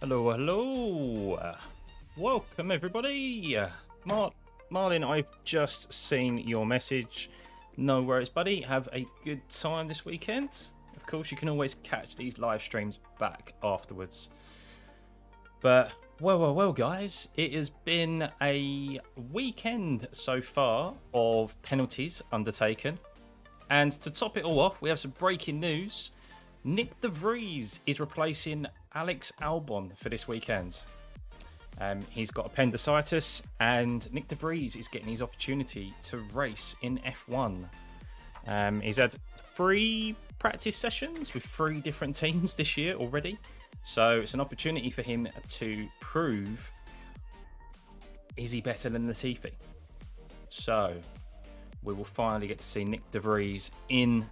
Hello, hello. Welcome, everybody. Marlin, I've just seen your message. No worries, buddy. Have a good time this weekend. Of course, you can always catch these live streams back afterwards. But, well, guys. It has been a weekend so far of penalties undertaken. And to top it all off, we have some breaking news. Nick de Vries is replacing Alex Albon for this weekend. He's got appendicitis, and Nick de Vries is getting his opportunity to race in F1. He's had 3 practice sessions with 3 different teams this year already. So it's an opportunity for him to prove, is he better than Latifi? So we will finally get to see Nick de Vries in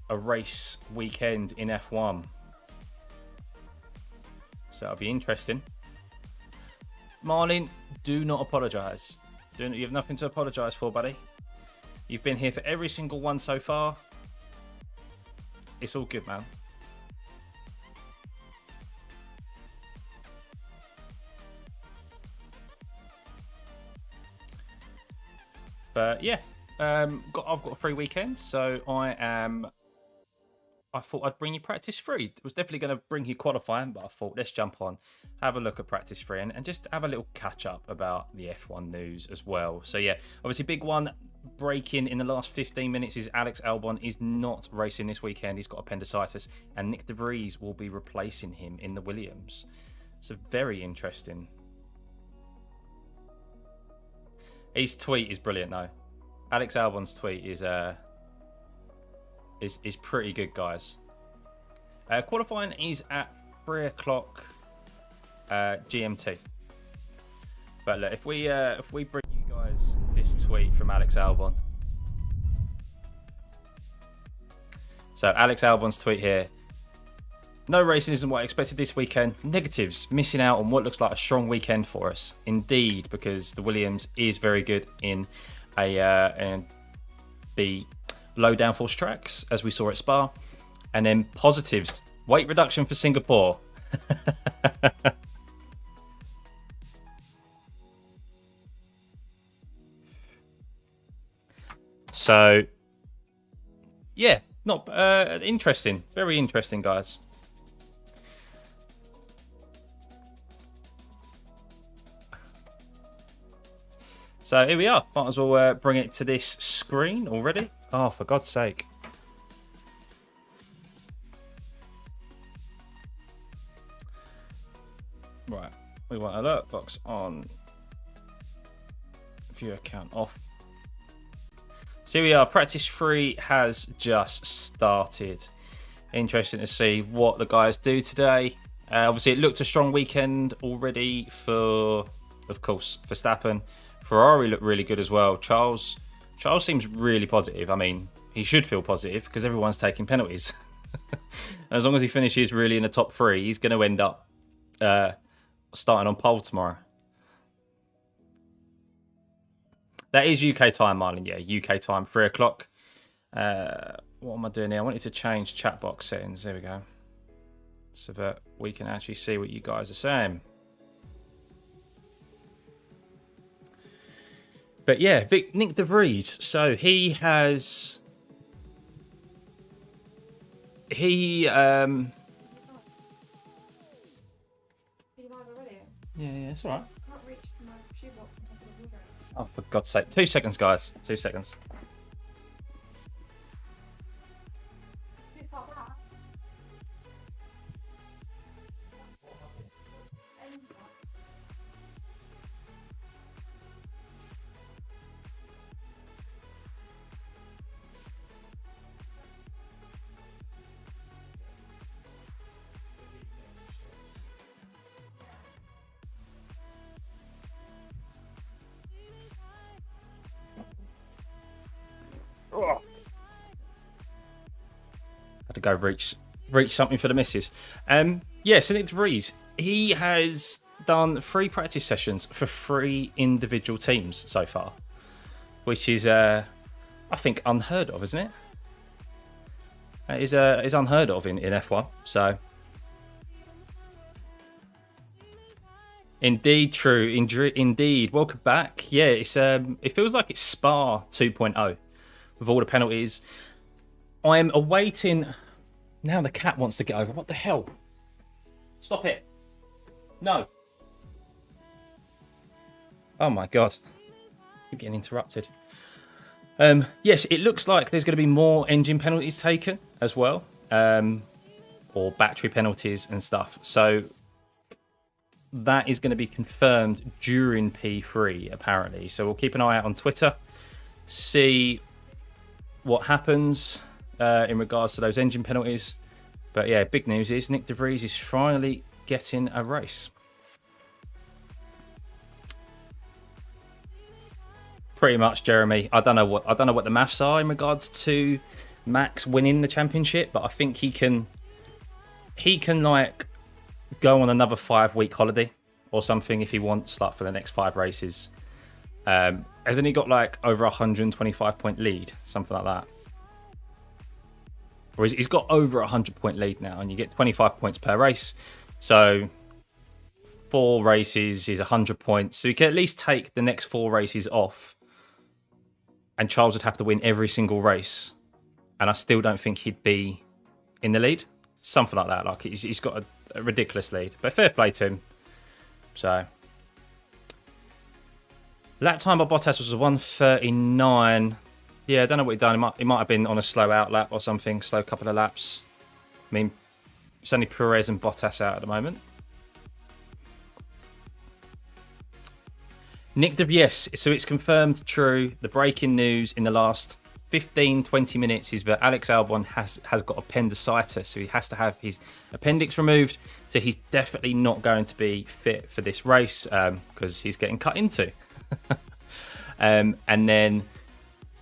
a race weekend in F1. So that'll be interesting. Marlin, do not apologise. You have nothing to apologise for, buddy. You've been here for every single one so far. It's all good, man. But yeah, I've got a free weekend, so I thought I'd bring you practice 3. It was definitely going to bring you qualifying, but I thought let's jump on, have a look at practice 3 and just have a little catch up about the F1 news as well. So yeah, obviously big one breaking in the last 15 minutes is Alex Albon is not racing this weekend. He's got appendicitis, and Nick de Vries will be replacing him in the Williams. So very interesting. His tweet is brilliant though. Alex Albon's tweet is pretty good, guys. Qualifying is at 3 o'clock GMT. But look, if we bring you guys this tweet from Alex Albon. So Alex Albon's tweet here. No racing isn't what I expected this weekend. Negatives, missing out on what looks like a strong weekend for us. Indeed, because the Williams is very good in the low downforce tracks, as we saw at Spa. And then positives, weight reduction for Singapore. So, yeah, not interesting. Very interesting, guys. So here we are. Might as well bring it to this screen already. Oh, for God's sake. Right. We want alert box on. View account off. So here we are. Practice 3 has just started. Interesting to see what the guys do today. Obviously, it looked a strong weekend already for, of course, Verstappen. Ferrari looked really good as well. Charles seems really positive. I mean, he should feel positive because everyone's taking penalties. As long as he finishes really in the top 3, he's going to end up starting on pole tomorrow. That is UK time, Marlon. Yeah, UK time, 3 o'clock. What am I doing here? I wanted to change chat box settings. There we go. So that we can actually see what you guys are saying. But yeah, Nick de Vries. So he has... Yeah, it's alright. Oh, for God's sake. 2 seconds, guys. 2 seconds. Had to go reach something for the missus. Yeah, so Nick de Vries, he has done 3 practice sessions for 3 individual teams so far, which is, I think, unheard of, isn't it? It is unheard of in F1. So Indeed, true. Indeed. Welcome back. Yeah, it's it feels like it's Spa 2.0 with all the penalties. I'm awaiting. Now the cat wants to get over. What the hell? Stop it. No. Oh my god. I'm getting interrupted. Yes, it looks like there's going to be more engine penalties taken as well, or battery penalties and stuff. So that is going to be confirmed during P3 apparently. So we'll keep an eye out on Twitter, see what happens in regards to those engine penalties. But yeah, big news is Nyck de Vries is finally getting a race. Pretty much, Jeremy. I don't know what the maths are in regards to Max winning the championship, but I think he can like go on another 5-week holiday or something if he wants, like for the next 5 races. Hasn't he got like over 125-point lead, something like that? Or he's got over 100-point lead now, and you get 25 points per race. So 4 races is 100 points. So you can at least take the next 4 races off. And Charles would have to win every single race. And I still don't think he'd be in the lead. Something like that. Like he's got a ridiculous lead. But fair play to him. So. Lap time by Bottas was 1:39. Yeah, I don't know what he'd done. He might have been on a slow out lap or something. Slow couple of laps. I mean, it's only Perez and Bottas out at the moment. Nyck de Vries, yes, so it's confirmed true. The breaking news in the last 15-20 minutes is that Alex Albon has got appendicitis, so he has to have his appendix removed. So he's definitely not going to be fit for this race because he's getting cut into. And then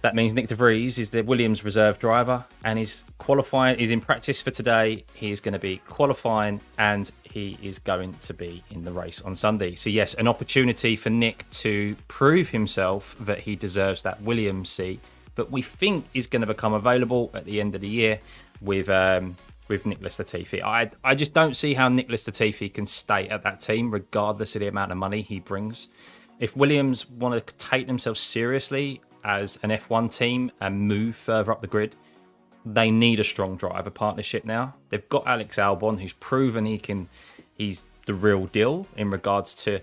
that means Nyck de Vries is the Williams reserve driver and is qualifying. He's in practice for today. He is going to be qualifying and he is going to be in the race on Sunday. So yes, an opportunity for Nick to prove himself that he deserves that Williams seat, but we think is going to become available at the end of the year with Nicholas Latifi. I just don't see how Nicholas Latifi can stay at that team regardless of the amount of money he brings. If Williams want to take themselves seriously as an F1 team and move further up the grid, they need a strong driver partnership now. They've got Alex Albon, who's proven he's the real deal in regards to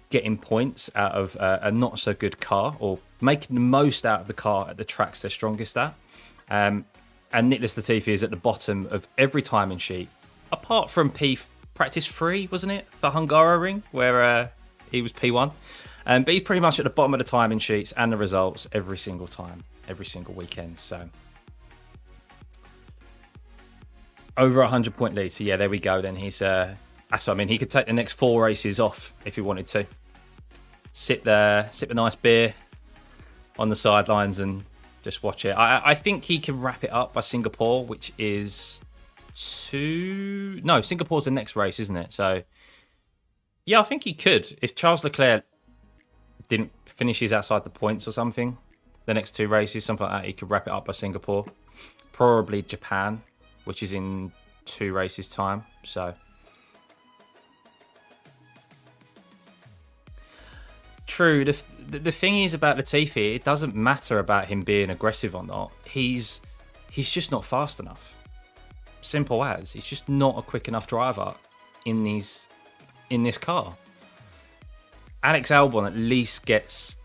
getting points out of a not so good car or making the most out of the car at the tracks they're strongest at. And Nicholas Latifi is at the bottom of every timing sheet, apart from practice 3, wasn't it, for Hungaroring, where he was P1. But he's pretty much at the bottom of the timing sheets and the results every single time, every single weekend. So over 100-point lead. So yeah, there we go. Then he's that's what I mean. He could take the next 4 races off if he wanted to. Sip a nice beer on the sidelines and just watch it. I think he can wrap it up by Singapore, which is Singapore's the next race, isn't it? So yeah, I think he could. If Charles Leclerc didn't finish his outside the points or something, the next 2 races, something like that, he could wrap it up by Singapore. Probably Japan, which is in 2 races time. So true. The thing is about Latifi, it doesn't matter about him being aggressive or not. He's just not fast enough. Simple as. He's just not a quick enough driver in this car. Alex Albon at least gets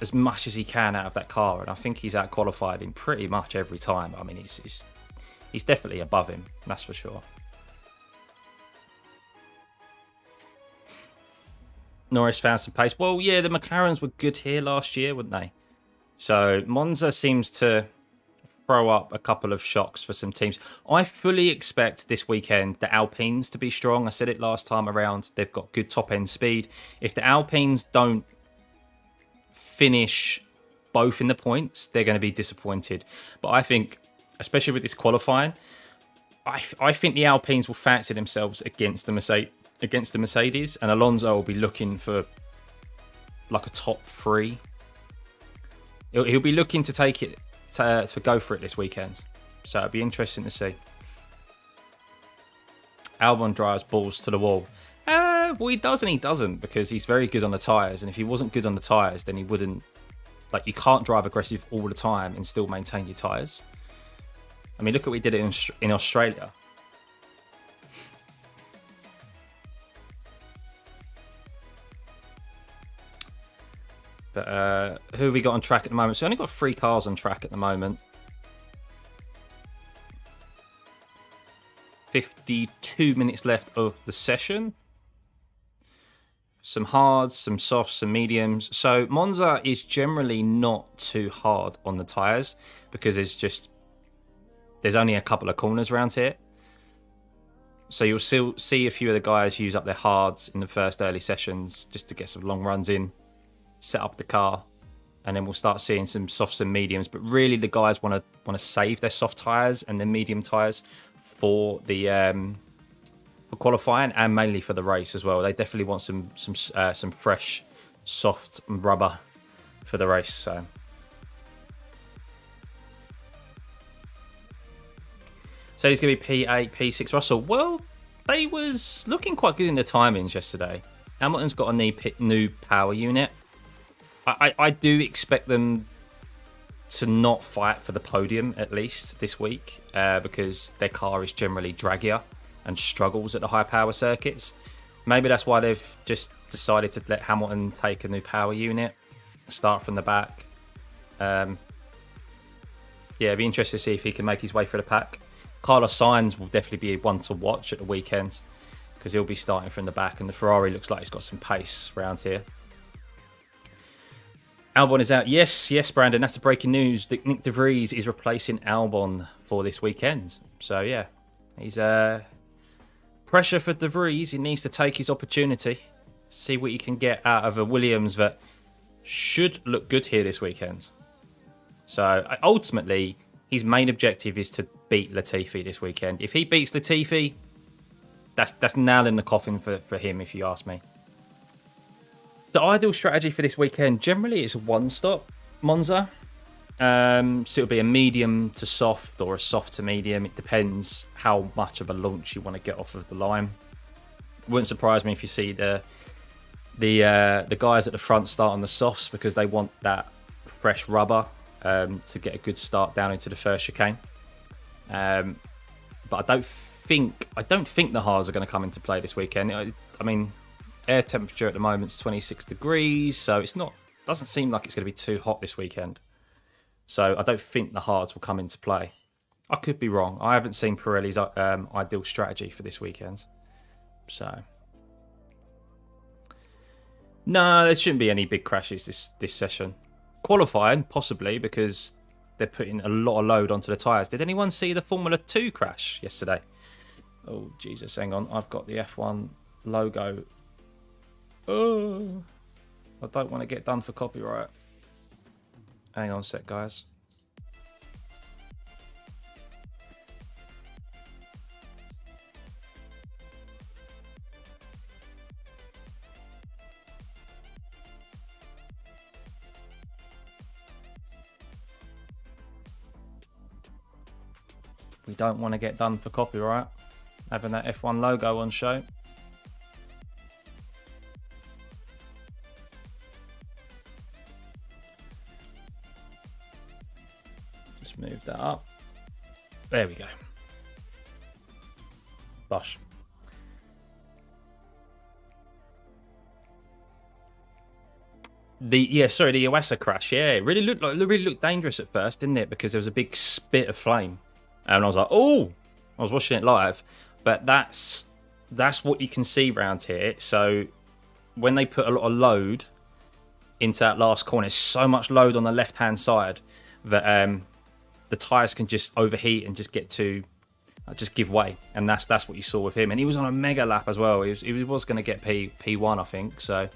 as much as he can out of that car, and I think he's out-qualified in pretty much every time. I mean, he's definitely above him, that's for sure. Norris found some pace. Well, yeah, the McLarens were good here last year, weren't they? So Monza seems to throw up a couple of shocks for some teams. I fully expect this weekend the Alpines to be strong. I said it last time around. They've got good top-end speed. If the Alpines don't finish both in the points, they're going to be disappointed. But I think, especially with this qualifying, I think the Alpines will fancy themselves against the Mercedes, and Alonso will be looking for like a top 3. He'll be looking to take it to go for it this weekend, so it'll be interesting to see. Albon drives balls to the wall. Well, he does and he doesn't, because he's very good on the tyres. And if he wasn't good on the tyres, then he wouldn't... Like, you can't drive aggressive all the time and still maintain your tyres. I mean, look at what we did in Australia. But who have we got on track at the moment? So we only got 3 cars on track at the moment. 52 minutes left of the session. Some hards, some softs, some mediums. So Monza is generally not too hard on the tyres, because there's only a couple of corners around here. So you'll still see a few of the guys use up their hards in the first early sessions just to get some long runs in, set up the car, and then we'll start seeing some softs and mediums. But really, the guys want to save their soft tyres and their medium tyres for the for qualifying, and mainly for the race as well. They definitely want some fresh, soft rubber for the race. So he's going to be P8, P6. Russell, well, they was looking quite good in the timings yesterday. Hamilton's got a new power unit. I do expect them to not fight for the podium, at least this week, because their car is generally draggier and struggles at the high power circuits. Maybe that's why they've just decided to let Hamilton take a new power unit, start from the back. Yeah, it'd be interesting to see if he can make his way through the pack. Carlos Sainz will definitely be one to watch at the weekend, because he'll be starting from the back, and the Ferrari looks like he's got some pace around here. Albon is out. Yes, Brandon, that's the breaking news. Nick De Vries is replacing Albon for this weekend. So, yeah, he's pressure for De Vries. He needs to take his opportunity, see what he can get out of a Williams that should look good here this weekend. So, ultimately, his main objective is to beat Latifi this weekend. If he beats Latifi, that's nail in the coffin for him, if you ask me. The ideal strategy for this weekend, generally, is a one-stop Monza. So it'll be a medium to soft or a soft to medium. It depends how much of a launch you want to get off of the line. Wouldn't surprise me if you see the guys at the front start on the softs, because they want that fresh rubber to get a good start down into the first chicane. But I don't think the hards are going to come into play this weekend. I mean, air temperature at the moment is 26 degrees, so doesn't seem like it's going to be too hot this weekend. So I don't think the hards will come into play. I could be wrong. I haven't seen Pirelli's ideal strategy for this weekend. So no, there shouldn't be any big crashes this session. Qualifying, possibly, because they're putting a lot of load onto the tyres. Did anyone see the Formula 2 crash yesterday? Oh, Jesus, hang on. I've got the F1 logo. Oh, I don't want to get done for copyright. Hang on a sec, guys. We don't want to get done for copyright, having that F1 logo on show. Move that up. There we go. Bosh. The Iwasa crash. Yeah, it really looked dangerous at first, didn't it? Because there was a big spit of flame, and I was like, oh, I was watching it live. But that's what you can see around here. So when they put a lot of load into that last corner, there's so much load on the left-hand side that the tyres can just overheat and just just give way, and that's what you saw with him. And he was on a mega lap as well. He was going to get P1, I think. So,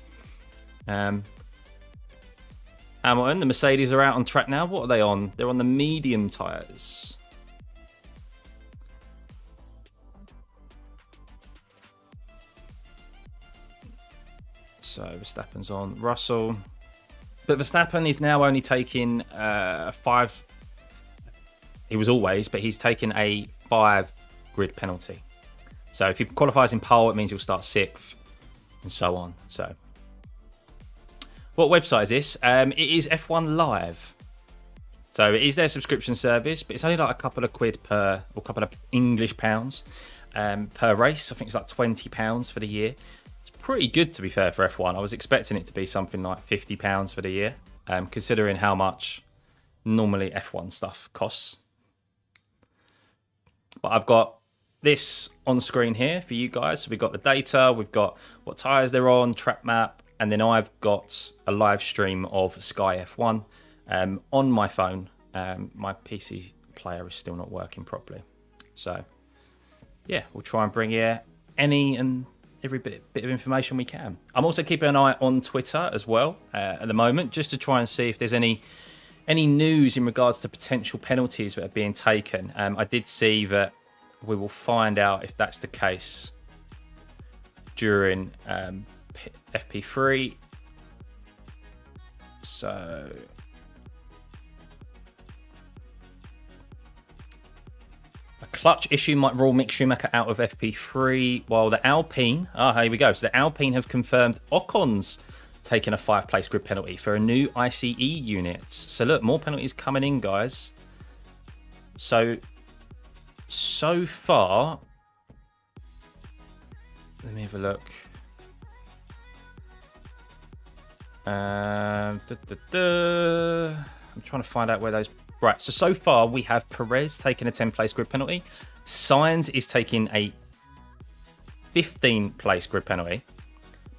Hamilton, the Mercedes are out on track now. What are they on? They're on the medium tyres. So Verstappen's on. Russell, but Verstappen is now only taking 5. He was always, but he's taken a 5 grid penalty. So if he qualifies in pole, it means he'll start 6th. and so on. So, what website is this? It is F1 Live. So it is their subscription service, but it's only like a couple of quid per, or a couple of English pounds per race. I think it's like £20 for the year. It's pretty good, to be fair, for F1. I was expecting it to be something like £50 for the year, considering how much normally F1 stuff costs. But I've got this on screen here for you guys. So we've got the data, we've got what tyres they're on, track map, and then I've got a live stream of Sky F1 on my phone. My PC player is still not working properly. So, yeah, we'll try and bring you any and every bit of information we can. I'm also keeping an eye on Twitter as well at the moment, just to try and see if there's any news in regards to potential penalties that are being taken. I did see that we will find out if that's the case during FP3. So a clutch issue might rule Mick Schumacher out of FP3, while the Alpine, here we go. So the Alpine have confirmed Ocon's taking a 5-place grid penalty for a new ICE units. So look, more penalties coming in, guys. So far, let me have a look. I'm trying to find out where those... Right, so far we have Perez taking a 10-place grid penalty. Sainz is taking a 15-place grid penalty.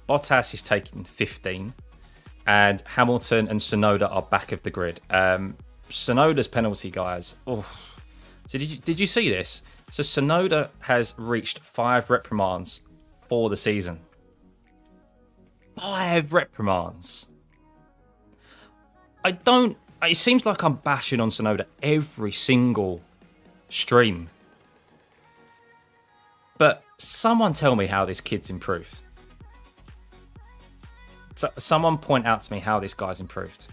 Bottas is taking 15. And Hamilton and Tsunoda are back of the grid. Tsunoda's penalty, guys. Oof. So did you see this? So Tsunoda has reached 5 reprimands for the season. 5 reprimands. It seems like I'm bashing on Tsunoda every single stream. But someone tell me how this kid's improved. So someone point out to me how this guy's improved.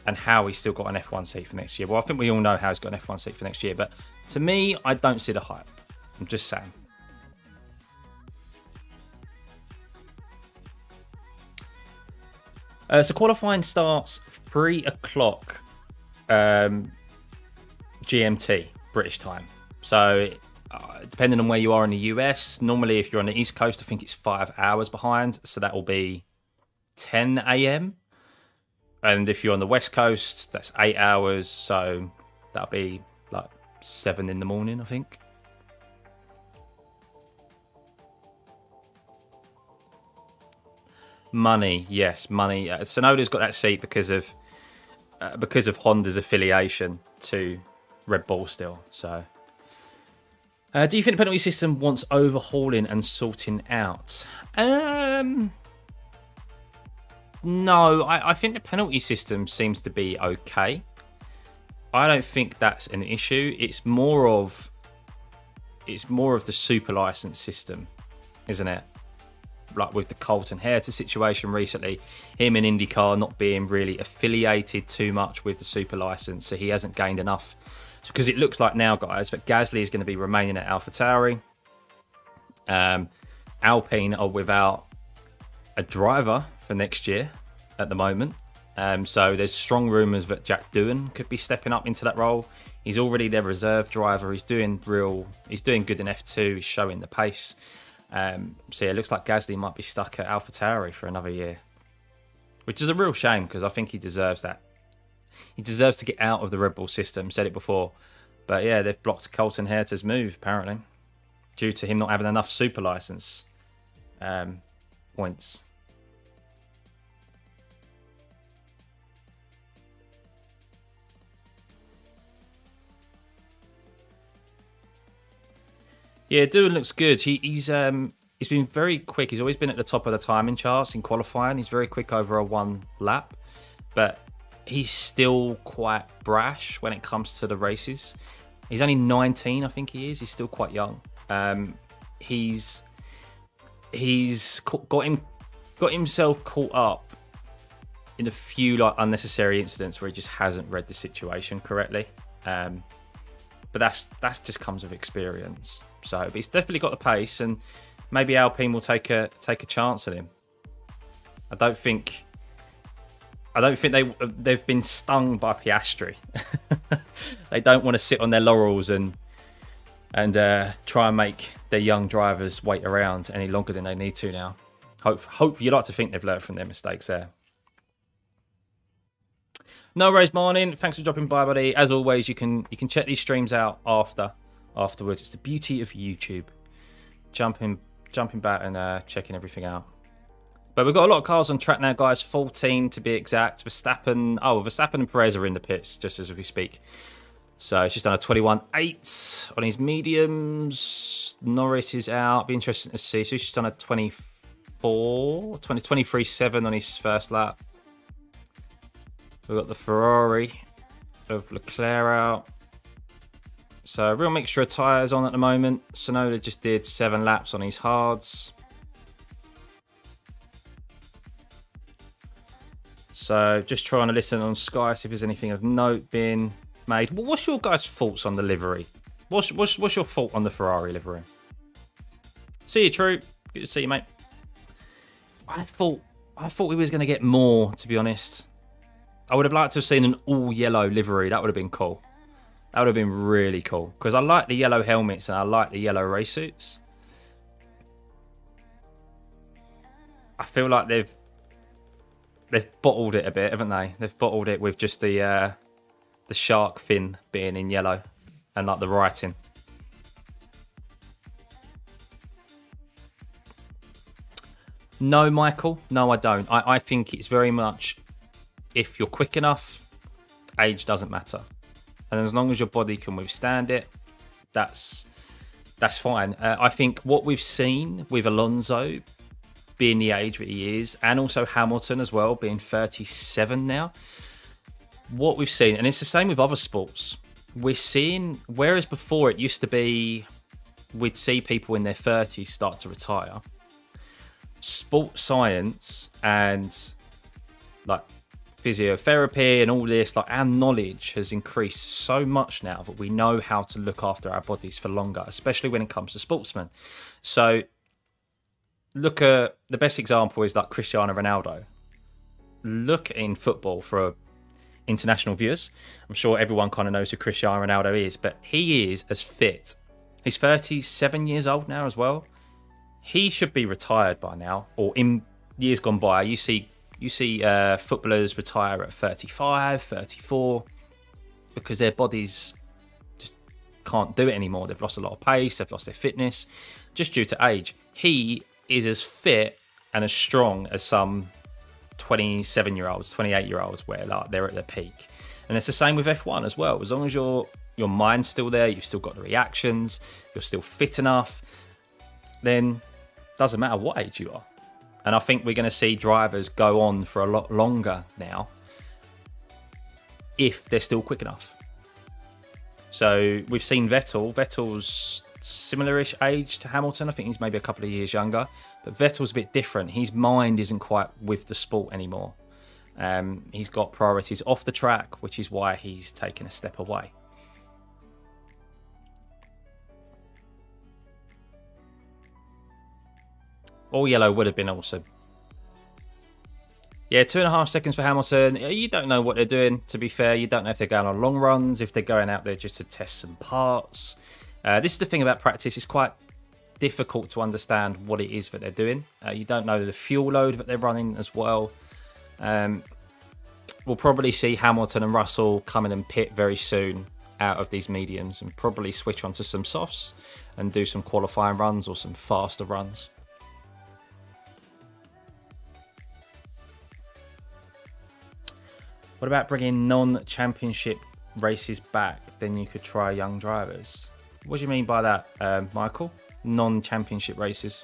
And how he's still got an F1 seat for next year. Well, I think we all know how he's got an F1 seat for next year. But to me, I don't see the hype. I'm just saying. So qualifying starts 3 o'clock GMT, British time. So depending on where you are in the US, normally if you're on the East Coast, I think it's 5 hours behind. So that will be 10 a.m. And if you're on the West Coast, that's 8 hours. So that'll be like 7 in the morning, I think. Money, yes, money. Tsunoda's got that seat because of Honda's affiliation to Red Bull still. So, do you think the penalty system wants overhauling and sorting out? No, I think the penalty system seems to be okay. I don't think that's an issue. It's more of the super license system, isn't it? Like with the Colton Herta situation recently, him in IndyCar not being really affiliated too much with the super license, so he hasn't gained enough. Because it looks like now, guys, that Gasly is going to be remaining at AlphaTauri. Alpine are without a driver for next year at the moment. So there's strong rumours that Jack Doohan could be stepping up into that role. He's already their reserve driver. He's doing good in F2. He's showing the pace. So yeah, it looks like Gasly might be stuck at AlphaTauri for another year, which is a real shame because I think he deserves that. He deserves to get out of the Red Bull system. Said it before, but yeah, they've blocked Colton Herta's move apparently due to him not having enough super license points. Yeah, Doohan looks good. He's been very quick. He's always been at the top of the timing charts in qualifying. He's very quick over a 1 lap, but he's still quite brash when it comes to the races. He's only 19, I think he is. He's still quite young. He's got himself caught up in a few unnecessary incidents where he just hasn't read the situation correctly. But that's just comes with experience. So, but he's definitely got the pace, and maybe Alpine will take a chance at him. I don't think they've been stung by Piastri. They don't want to sit on their laurels and try and make their young drivers wait around any longer than they need to now. Hope you like to think they've learned from their mistakes there. No worries, morning. Thanks for dropping by, buddy. As always, you can check these streams out afterwards. It's the beauty of YouTube. Jumping back and checking everything out. But we've got a lot of cars on track now, guys. 14 to be exact. Verstappen and Perez are in the pits just as we speak. So it's just done a 21.8 on his mediums. Norris is out. Be interesting to see. So he's just done a 23.7 on his first lap. We've got the Ferrari of Leclerc out. So a real mixture of tyres on at the moment. Tsunoda just did 7 laps on his hards. So just trying to listen on Sky, see if there's anything of note being made. What's your guys' thoughts on the livery? What's your thought on the Ferrari livery? See you, True. Good to see you, mate. I thought we was going to get more, to be honest. I would have liked to have seen an all-yellow livery. That would have been cool. That would have been really cool. Because I like the yellow helmets and I like the yellow race suits. I feel like they've bottled it a bit, haven't they? They've bottled it with just the shark fin being in yellow and like the writing. No, Michael. No, I don't. I think it's very much if you're quick enough, age doesn't matter. And as long as your body can withstand it, that's fine. I think what we've seen with Alonso being the age that he is, and also Hamilton as well, being 37 now, what we've seen, and it's the same with other sports, we're seeing, whereas before it used to be we'd see people in their 30s start to retire, sports science and like physiotherapy and all this, like our knowledge has increased so much now that we know how to look after our bodies for longer, especially when it comes to sportsmen. So look at the best example is like Cristiano Ronaldo. Look in football for international viewers. I'm sure everyone kind of knows who Cristiano Ronaldo is, but he is as fit. He's 37 years old now as well. He should be retired by now, or in years gone by. You see footballers retire at 35, 34 because their bodies just can't do it anymore. They've lost a lot of pace, they've lost their fitness just due to age. He is as fit and as strong as some 27-year-olds, 28-year-olds where like they're at their peak. And it's the same with F1 as well. As long as your mind's still there, you've still got the reactions, you're still fit enough, then doesn't matter what age you are. And I think we're going to see drivers go on for a lot longer now if they're still quick enough. So we've seen Vettel's similar-ish age to Hamilton. I think he's maybe a couple of years younger. But Vettel's a bit different. His mind isn't quite with the sport anymore. He's got priorities off the track, which is why he's taken a step away. All yellow would have been awesome. Yeah, 2.5 seconds for Hamilton. You don't know what they're doing, to be fair. You don't know if they're going on long runs, if they're going out there just to test some parts. This is the thing about practice. It's quite difficult to understand what it is that they're doing. You don't know the fuel load that they're running as well. We'll probably see Hamilton and Russell come in and pit very soon out of these mediums and probably switch onto some softs and do some qualifying runs or some faster runs. What about bringing non-championship races back? Then you could try young drivers. What do you mean by that, Michael? Non-championship races?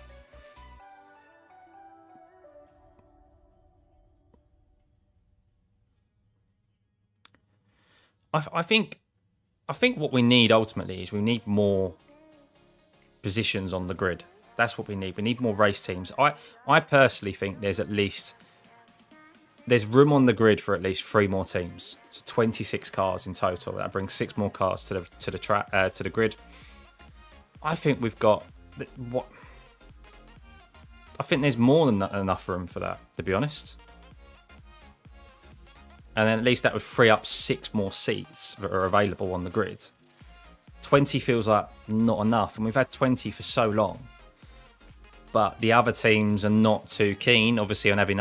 I think what we need ultimately is we need more positions on the grid. That's what we need. We need more race teams. I personally think there's room on the grid for at least 3 more teams. So 26 cars in total. That brings 6 more cars to the grid. I think we've got I think there's more than enough room for that, to be honest. And then at least that would free up 6 more seats that are available on the grid. 20 feels like not enough, and we've had 20 for so long. But the other teams are not too keen, obviously, on having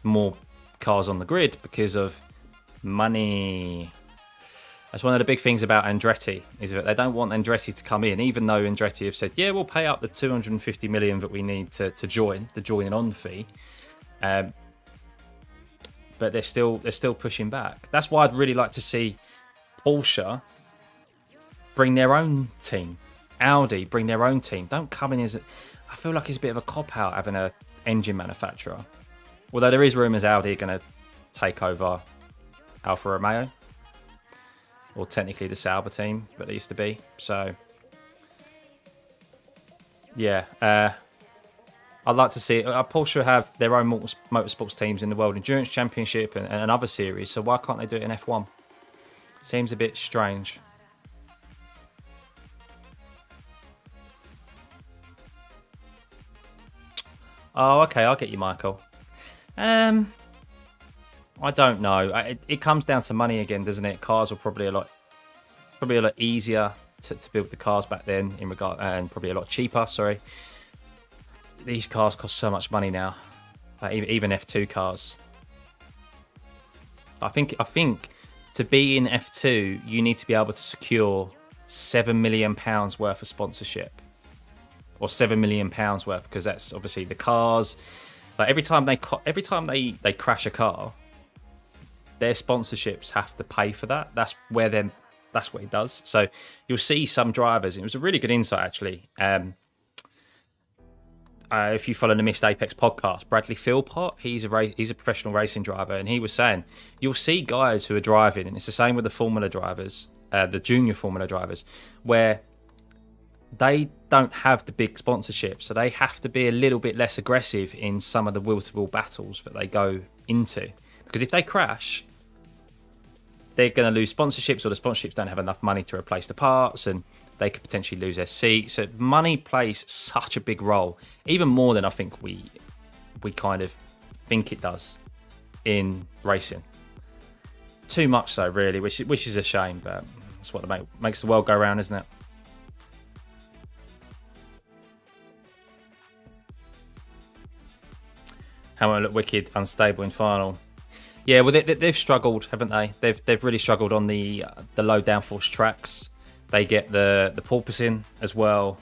more cars on the grid because of money. That's one of the big things about Andretti, is that they don't want Andretti to come in, even though Andretti have said, yeah, we'll pay up the 250 million that we need to join, the joining on fee. But they're still pushing back. That's why I'd really like to see Porsche bring their own team. Audi bring their own team. Don't come in as I feel like it's a bit of a cop-out having an engine manufacturer. Although there is rumours Audi are going to take over Alfa Romeo. Or technically the Sauber team, but they used to be. So, yeah. I'd like to see Porsche have their own motorsports teams in the World Endurance Championship and other series. So why can't they do it in F1? Seems a bit strange. Oh, okay, I'll get you, Michael. I don't know. It comes down to money again, doesn't it? Cars were probably a lot easier to build the cars back then, and probably a lot cheaper. Sorry, these cars cost so much money now. Even F2 cars. I think to be in F2, you need to be able to secure £7 million worth of sponsorship. Or £7 million worth, because that's obviously the cars. Like every time they crash a car, their sponsorships have to pay for that. That's what it does. So you'll see some drivers. It was a really good insight actually. If you follow the Missed Apex podcast, Bradley Philpott, he's a professional racing driver, and he was saying you'll see guys who are driving, and it's the same with the Formula drivers, the junior Formula drivers, where they don't have the big sponsorship, so they have to be a little bit less aggressive in some of the wheel-to-wheel battles that they go into. Because if they crash, they're going to lose sponsorships, or the sponsorships don't have enough money to replace the parts, and they could potentially lose their seats. So money plays such a big role, even more than I think we kind of think it does in racing. Too much so, really, which is a shame, but that's what makes the world go round, isn't it? Hamilton look wicked, unstable in final. Yeah, well, they've struggled, haven't they? They've really struggled on the low downforce tracks. They get the porpoising as well.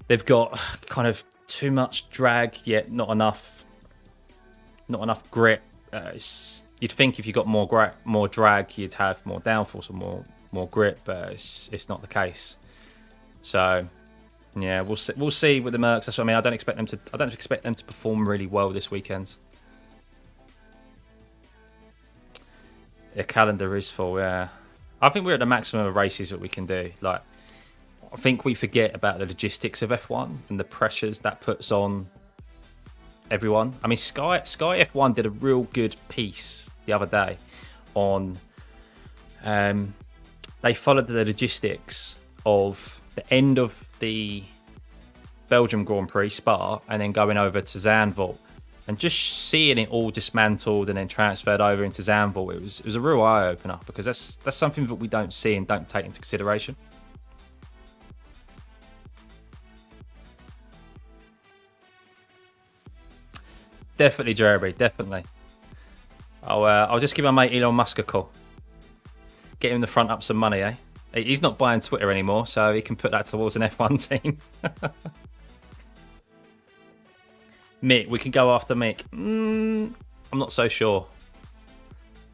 They've got kind of too much drag, yet not enough grip. You'd think if you got more drag, you'd have more downforce or more grip, but it's not the case. So yeah, we'll see with the Mercs. That's what I mean. I don't expect them to perform really well this weekend. Their calendar is full. Yeah, I think we're at the maximum of races that we can do. Like, I think we forget about the logistics of F1 and the pressures that puts on everyone. I mean, Sky F1 did a real good piece the other day on. They followed the logistics of the end of the Belgium Grand Prix, Spa, and then going over to Zandvoort, and just seeing it all dismantled and then transferred over into Zandvoort. It was a real eye opener, because that's something that we don't see and don't take into consideration. Definitely, Jeremy. Definitely. I'll just give my mate Elon Musk a call. Get him to front up some money, eh? He's not buying Twitter anymore, so he can put that towards an F1 team. Mick, we can go after Mick. I'm not so sure.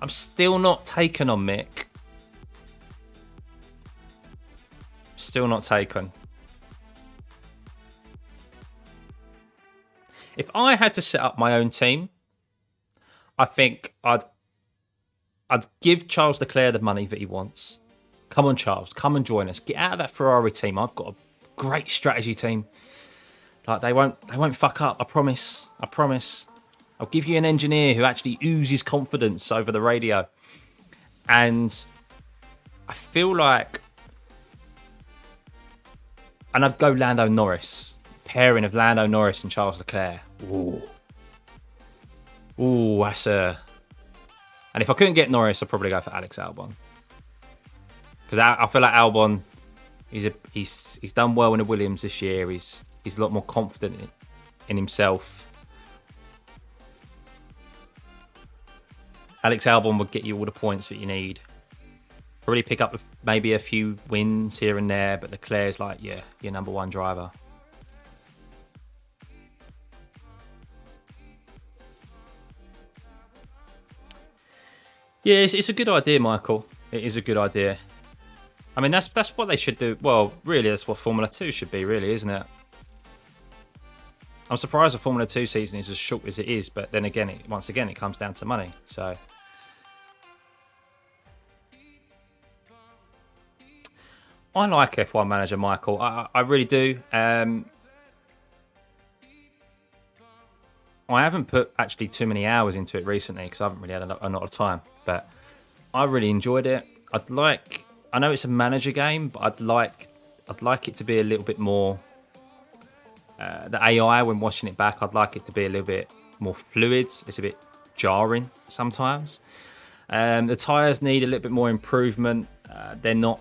I'm still not taken on Mick. Still not taken. If I had to set up my own team, I think I'd give Charles Leclerc the money that he wants. Come on, Charles. Come and join us. Get out of that Ferrari team. I've got a great strategy team. Like, they won't fuck up. I promise. I promise. I'll give you an engineer who actually oozes confidence over the radio. And I feel like, and I'd go Lando Norris. pairing of Lando Norris and Charles Leclerc. Ooh. Ooh, that's a... And if I couldn't get Norris, I'd probably go for Alex Albon. Because I feel like Albon, he's done well in the Williams this year. He's a lot more confident in himself. Alex Albon would get you all the points that you need. Probably pick up maybe a few wins here and there, but Leclerc's like, yeah, your number one driver. Yeah, it's a good idea, Michael. It is a good idea. I mean, that's what they should do. Well, really, that's what Formula 2 should be, really, isn't it? I'm surprised the Formula 2 season is as short as it is, but then again, once again, it comes down to money. So, I like F1 Manager, Michael. I really do. I haven't put actually too many hours into it recently because I haven't really had a lot of time. But I really enjoyed it. I know it's a manager game, but I'd like it to be a little bit more. The AI when watching it back, I'd like it to be a little bit more fluid. It's a bit jarring sometimes. The tyres need a little bit more improvement. They're all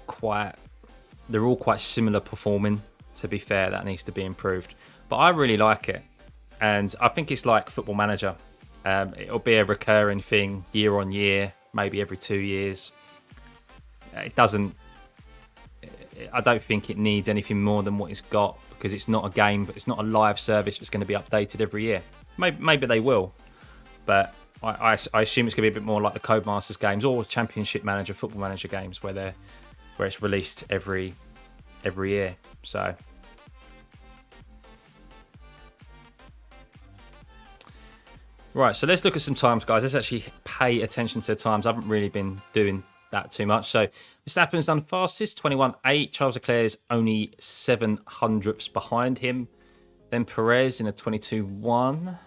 quite similar performing. To be fair, that needs to be improved. But I really like it. And I think it's like Football Manager. It'll be a recurring thing year on year, maybe every 2 years. I don't think it needs anything more than what it's got because it's not a game, but it's not a live service that's going to be updated every year. Maybe they will, but I assume it's going to be a bit more like the Codemasters games or Championship Manager, Football Manager games where it's released every year. So. Right, so let's look at some times, guys. Let's actually pay attention to the times. I haven't really been doing that too much. So Verstappen's done fastest, 21.8. Charles Leclerc is only 0.07 behind him. Then Perez in a 22.1.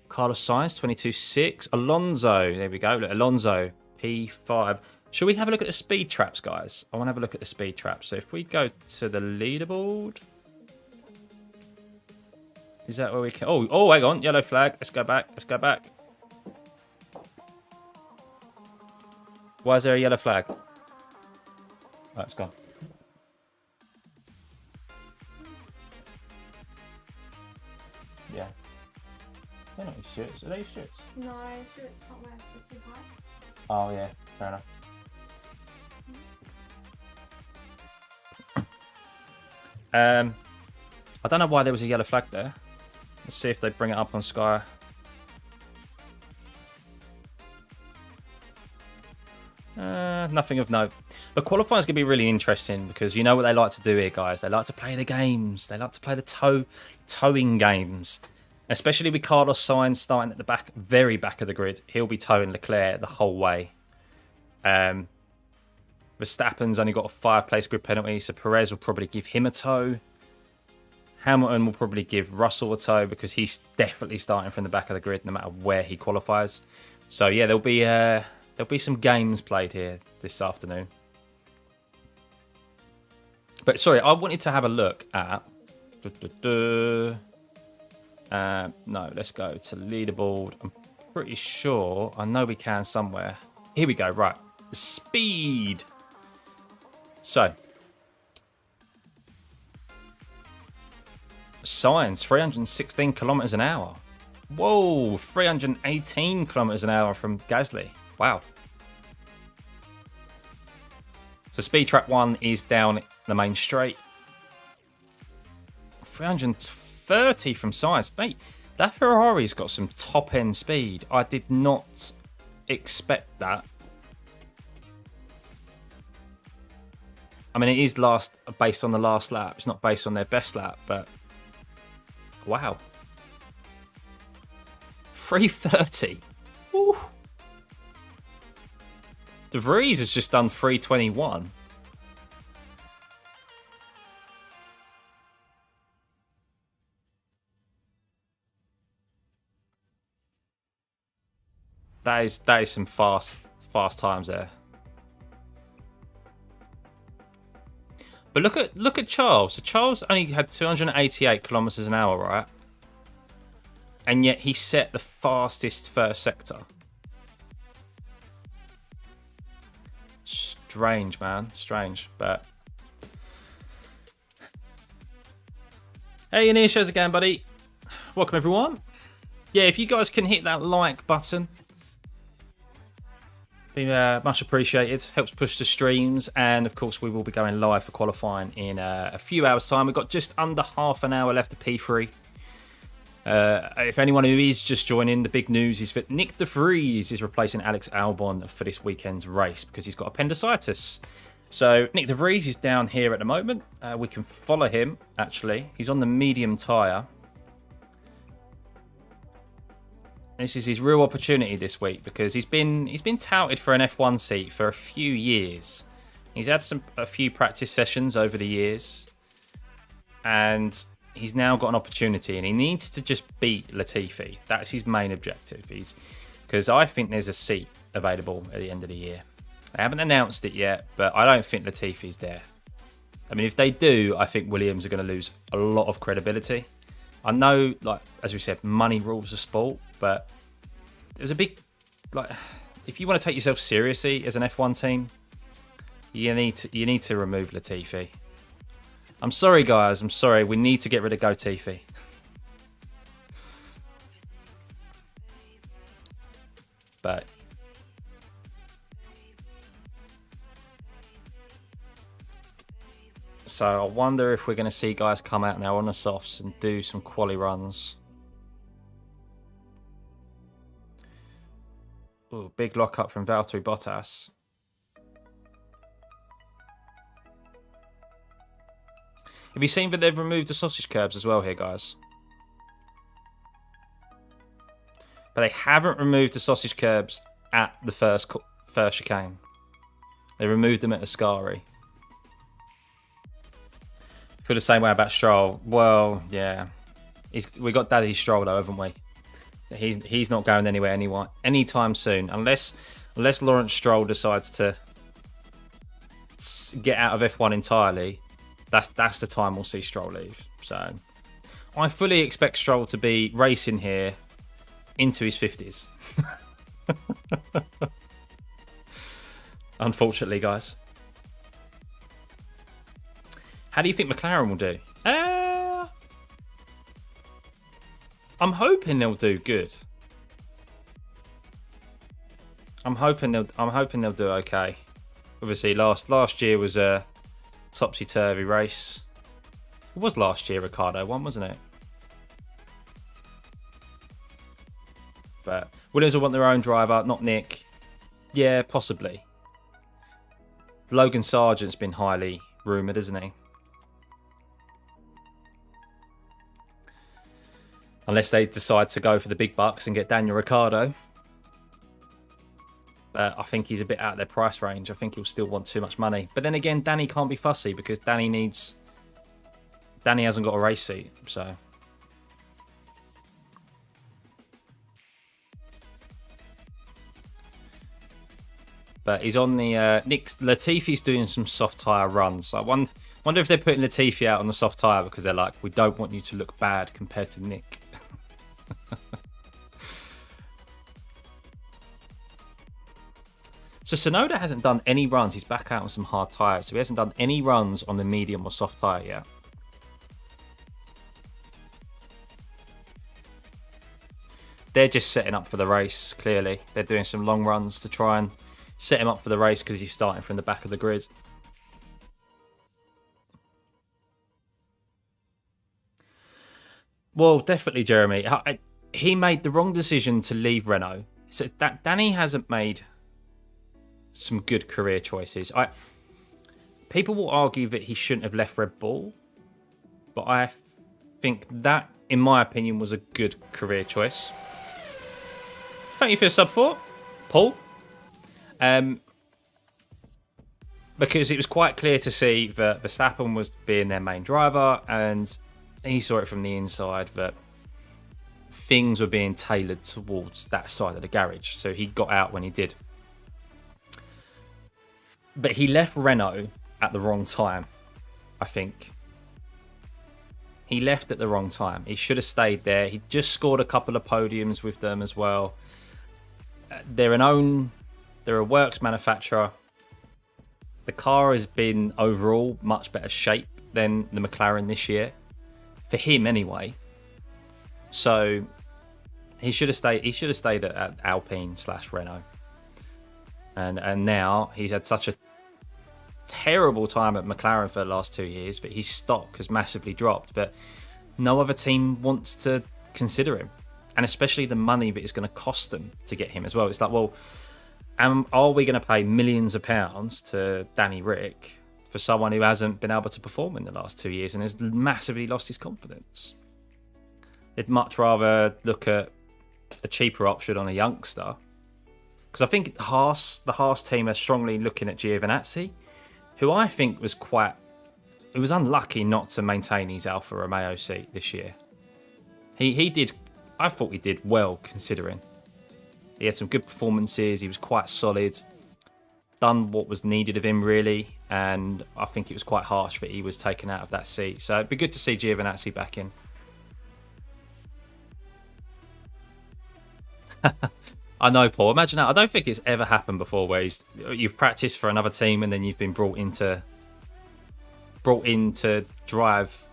Carlos Sainz, 22.6. Alonso, there we go. Look, Alonso, P5. Shall we have a look at the speed traps, guys? I want to have a look at the speed traps. So if we go to the leaderboard... Is that where we can... Oh, hang on. Yellow flag. Let's go back. Why is there a yellow flag? Oh, it's gone. Yeah. They're not his shirts. Are they his shirts? No, shirts can't wear too high. Oh, yeah. Fair enough. I don't know why there was a yellow flag there. Let's see if they bring it up on Sky. Nothing of note. The qualifying is going to be really interesting because you know what they like to do here, guys. They like to play the games. They like to play the towing games. Especially with Carlos Sainz starting at the back, very back of the grid. He'll be towing Leclerc the whole way. Verstappen's only got a 5-place grid penalty, so Perez will probably give him a tow. Hamilton will probably give Russell a tow because he's definitely starting from the back of the grid no matter where he qualifies. So yeah, there'll be some games played here this afternoon. But sorry, I wanted to have a look at... no, let's go to leaderboard. I'm pretty sure, I know we can somewhere. Here we go, right. Speed. So... Sainz, 316 kilometers an hour. Whoa, 318 kilometers an hour from Gasly. Wow. So speed trap 1 is down the main straight. 330 from Sainz. Mate, that Ferrari's got some top end speed. I did not expect that. I mean, it is based on the last lap. It's not based on their best lap, but wow. 330. Ooh. De Vries has just done 321. That is some fast times there. But look at Charles. So Charles only had 288 kilometers an hour, right? And yet he set the fastest first sector. Strange, man. Strange. But hey, Anish, how's it going, buddy? Welcome, everyone. Yeah, if you guys can hit that like button, be much appreciated. Helps push the streams, and of course we will be going live for qualifying in a few hours time. We've got just under half an hour left of P3. If anyone who is just joining, the big news is that Nick de Vries is replacing Alex Albon for this weekend's race because he's got appendicitis. So Nick de Vries is down here at the moment. We can follow him, actually. He's on the medium tyre. This is his real opportunity this week because he's been touted for an F1 seat for a few years. He's had a few practice sessions over the years, and he's now got an opportunity, and he needs to just beat Latifi. That's his main objective. Because I think there's a seat available at the end of the year. They haven't announced it yet, but I don't think Latifi's there. I mean, if they do, I think Williams are going to lose a lot of credibility. I know, like as we said, money rules the sport, but there's a big, like, if you want to take yourself seriously as an F1 team, you need to remove Latifi. I'm sorry, guys. I'm sorry. We need to get rid of Latifi. But so I wonder if we're going to see guys come out now on the softs and do some quali runs. Ooh, big lockup from Valtteri Bottas. Have you seen that they've removed the sausage curbs as well here, guys? But they haven't removed the sausage curbs at the first chicane. They removed them at Ascari. Feel the same way about Stroll. Well, yeah. We got Daddy Stroll though, haven't we? He's not going anywhere anytime soon. Unless Lawrence Stroll decides to get out of F1 entirely. That's the time we'll see Stroll leave. So I fully expect Stroll to be racing here into his 50s. Unfortunately, guys. How do you think McLaren will do? I'm hoping they'll do good. I'm hoping they'll do okay. Obviously, last year was a topsy-turvy race. It was last year Ricciardo won, wasn't it? But Williams will want their own driver, not Nick. Yeah, possibly. Logan Sargent's been highly rumoured, isn't he? Unless they decide to go for the big bucks and get Daniel Ricciardo. I think he's a bit out of their price range. I think he'll still want too much money. But then again, Danny can't be fussy because Danny hasn't got a race seat. So but he's on the Nick Latifi's doing some soft tyre runs. I wonder if they're putting Latifi out on the soft tyre because they're like, we don't want you to look bad compared to Nick. So Tsunoda hasn't done any runs. He's back out on some hard tyres. So he hasn't done any runs on the medium or soft tyre yet. They're just setting up for the race, clearly. They're doing some long runs to try and set him up for the race because he's starting from the back of the grid. Well, definitely, Jeremy. He made the wrong decision to leave Renault. So Danny hasn't made some good career choices. People will argue that he shouldn't have left Red Bull, but I think that, in my opinion, was a good career choice. Thank you for the sub for Paul. Because it was quite clear to see that Verstappen was being their main driver, and he saw it from the inside that things were being tailored towards that side of the garage. So he got out when he did. But he left Renault at the wrong time. I think. He left at the wrong time. He should have stayed there. He just scored a couple of podiums with them as well. They're a works manufacturer. The car has been overall much better shape than the McLaren this year. For him anyway. So he should have stayed at Alpine/Renault. And now he's had such a terrible time at McLaren for the last 2 years, but his stock has massively dropped. But no other team wants to consider him, and especially the money that it's going to cost them to get him as well. It's like, well, are we going to pay millions of pounds to Danny Rick for someone who hasn't been able to perform in the last 2 years and has massively lost his confidence? They'd much rather look at a cheaper option on a youngster, because I think the Haas team are strongly looking at Giovinazzi, who I think was unlucky not to maintain his Alfa Romeo seat this year. I thought he did well considering. He had some good performances, he was quite solid, done what was needed of him really, and I think it was quite harsh that he was taken out of that seat. So it'd be good to see Giovinazzi back in. I know, Paul. Imagine that. I don't think it's ever happened before where you've practiced for another team and then you've been brought in to drive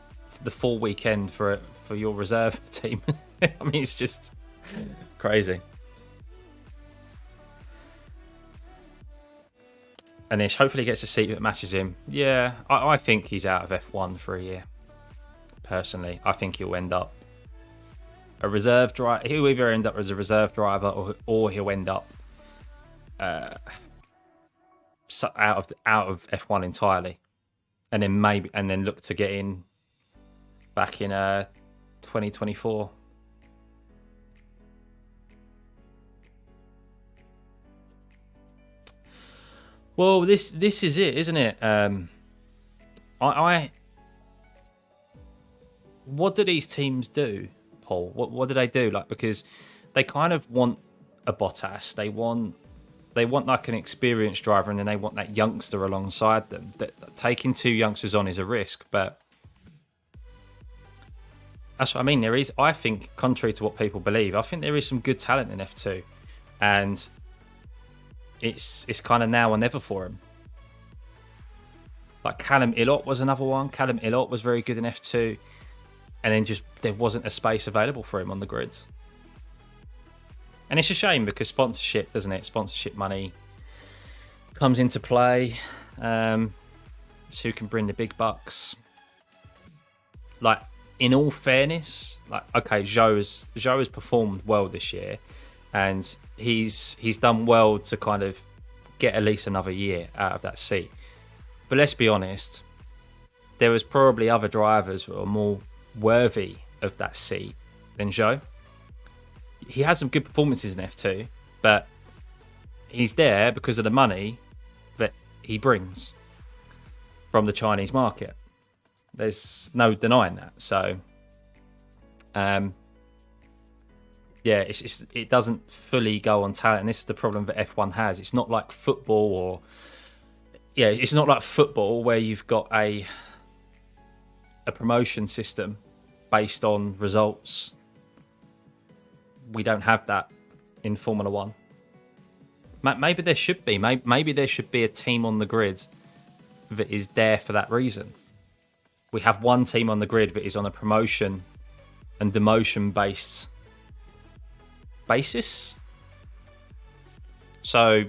the full weekend for your reserve team. I mean, it's just crazy. And Ish hopefully gets a seat that matches him. Yeah, I think he's out of F1 for a year. Personally, I think he'll end up a reserve driver. He'll either end up as a reserve driver or he'll end up out of F1 entirely, and then look to get in back in 2024. Well, this is it, isn't it? What do these teams do, Paul? What do they do? Like, because they kind of want a Bottas, they want like an experienced driver, and then they want that youngster alongside them. That taking two youngsters on is a risk, but that's what I mean. I think, contrary to what people believe, I think there is some good talent in F2, and it's kind of now or never for him. Like Callum Ilott was another one. Callum Ilott was very good in F2, and then just there wasn't a space available for him on the grids. And it's a shame because sponsorship, doesn't it? Sponsorship money comes into play. It's who can bring the big bucks. Like, in all fairness, like, okay, Zhou has performed well this year, and he's done well to kind of get at least another year out of that seat. But let's be honest, there was probably other drivers who are more worthy of that seat than Zhou. He had some good performances in F2, but he's there because of the money that he brings from the Chinese market. There's no denying that. So, yeah, it doesn't fully go on talent, and this is the problem that F1 has. It's not like football, it's not like football where you've got a promotion system based on results. We don't have that in Formula One. Maybe there should be. Maybe there should be a team on the grid that is there for that reason. We have one team on the grid that is on a promotion and demotion based basis. So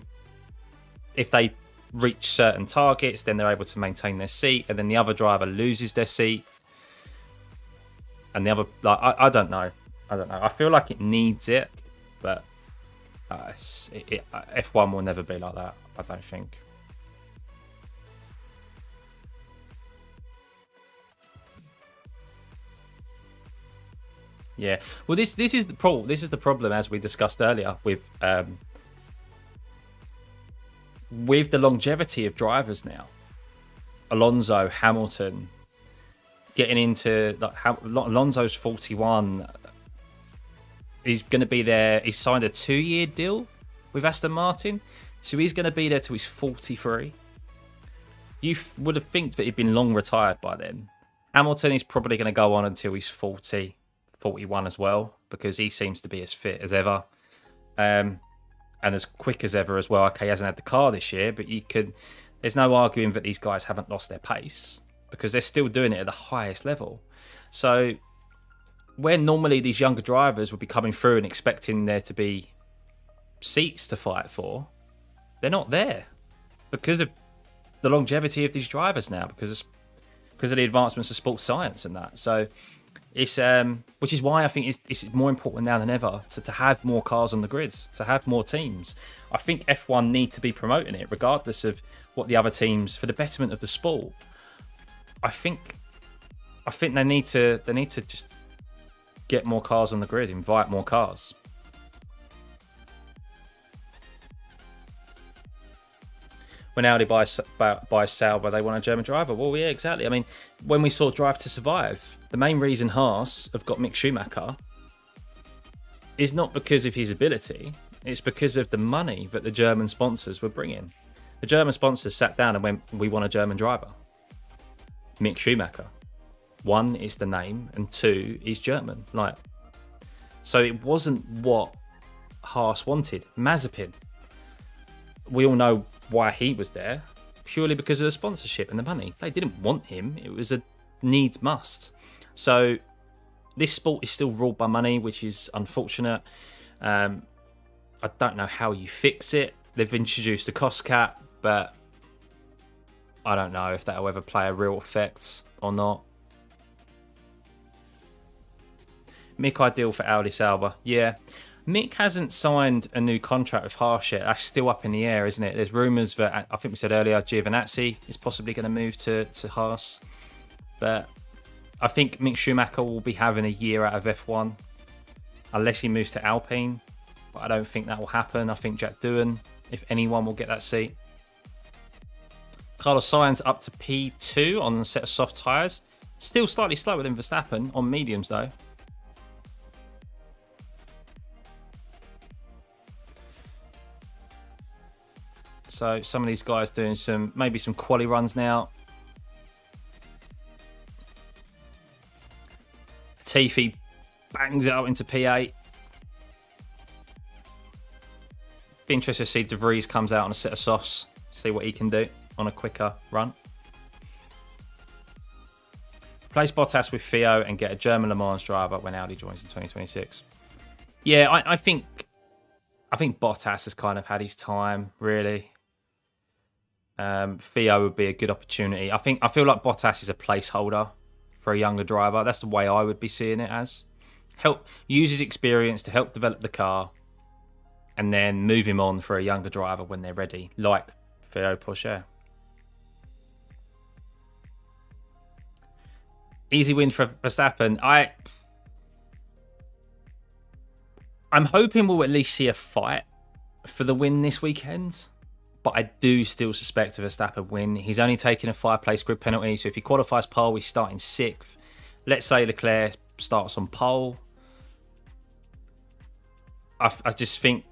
if they reach certain targets, then they're able to maintain their seat, and then the other driver loses their seat. And the other, like, I don't know. I feel like it needs it, but F1 will never be like that, I don't think. Yeah, well, this is the problem. This is the problem, as we discussed earlier, with the longevity of drivers now. Alonso, Hamilton, getting into Alonso's 41. He's going to be there. He's signed a 2-year deal with Aston Martin, so he's going to be there till he's 43. you would have think that he'd been long retired by then. Hamilton is probably going to go on until he's 40, 41 as well, because he seems to be as fit as ever. And as quick as ever as well. Okay, he hasn't had the car this year, but there's no arguing that these guys haven't lost their pace, because they're still doing it at the highest level. So where normally these younger drivers would be coming through and expecting there to be seats to fight for, they're not there because of the longevity of these drivers now, because of the advancements of sports science and that. So it's which is why I think it's more important now than ever to have more cars on the grids, to have more teams. I think F1 need to be promoting it regardless of what the other teams, for the betterment of the sport. I think they need to just get more cars on the grid, invite more cars. When Audi buys Sauber, they want a German driver. Well, yeah, exactly. I mean, when we saw Drive to Survive, the main reason Haas have got Mick Schumacher is not because of his ability. It's because of the money that the German sponsors were bringing. The German sponsors sat down and went, we want a German driver. Mick Schumacher. 1 is the name, and 2 is German. So it wasn't what Haas wanted. Mazepin. We all know why he was there, purely because of the sponsorship and the money. They didn't want him. It was a needs must. So this sport is still ruled by money, which is unfortunate. I don't know how you fix it. They've introduced a cost cap, but I don't know if that'll ever play a real effect or not. Mick ideal for Audi Sauber. Yeah. Mick hasn't signed a new contract with Haas yet. That's still up in the air, isn't it? There's rumours that, I think we said earlier, Giovinazzi is possibly going to move to Haas. But I think Mick Schumacher will be having a year out of F1, unless he moves to Alpine. But I don't think that will happen. I think Jack Doohan, if anyone, will get that seat. Carlos Sainz up to P2 on a set of soft tyres. Still slightly slower than Verstappen on mediums, though. So some of these guys doing maybe some quali runs now. Latifi bangs it out into P8. Be interested to see De Vries comes out on a set of softs. See what he can do on a quicker run. Replace Bottas with Theo and get a German Le Mans driver when Audi joins in 2026. Yeah, I think Bottas has kind of had his time, really. Theo would be a good opportunity. I feel like Bottas is a placeholder for a younger driver. That's the way I would be seeing it as. Use his experience to help develop the car, and then move him on for a younger driver when they're ready, like Theo Pourchaire. Easy win for Verstappen. I'm hoping we'll at least see a fight for the win this weekend. But I do still suspect a Verstappen win. He's only taken a 5-place grid penalty, so if he qualifies pole, he's starting 6th. Let's say Leclerc starts on pole. I just think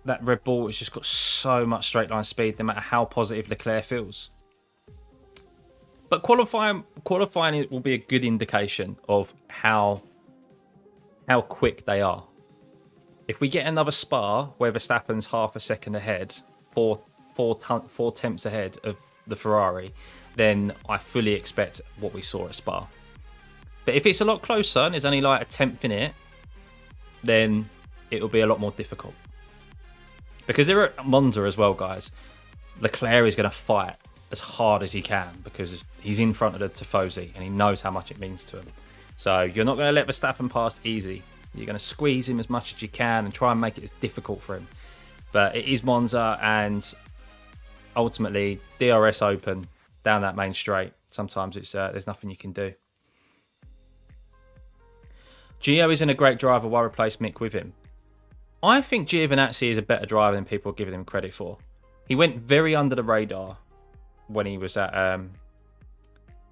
that Red Bull has just got so much straight line speed, no matter how positive Leclerc feels. But qualifying will be a good indication of how quick they are. If we get another Spa where Verstappen's half a second ahead, four tenths ahead of the Ferrari, then I fully expect what we saw at Spa. But if it's a lot closer and there's only like a tenth in it, then it will be a lot more difficult. Because they're at Monza as well, guys. Leclerc is going to fight as hard as he can because he's in front of the Tifosi and he knows how much it means to him. So you're not going to let Verstappen pass easy. You're going to squeeze him as much as you can and try and make it as difficult for him. But it is Monza, and ultimately DRS open down that main straight. Sometimes it's there's nothing you can do. Gio isn't a great driver. Why replace Mick with him? I think Giovinazzi is a better driver than people are giving him credit for. He went very under the radar when he was at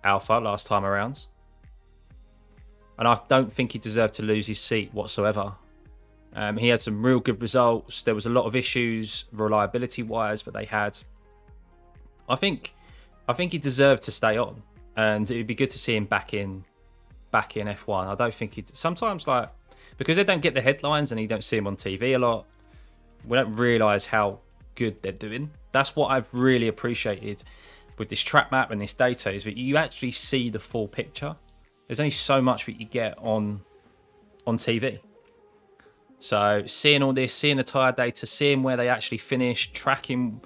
Alpha last time around. And I don't think he deserved to lose his seat whatsoever. He had some real good results. There was a lot of issues reliability-wise that they had. I think I think he deserved to stay on, and it would be good to see him back in F1. I don't think he sometimes, like, because they don't get the headlines and you don't see him on TV a lot, we don't realise how good they're doing. That's what I've really appreciated with this track map and this data, is that you actually see the full picture. There's only so much that you get on TV. So seeing all this, seeing the tyre data, seeing where they actually finish, tracking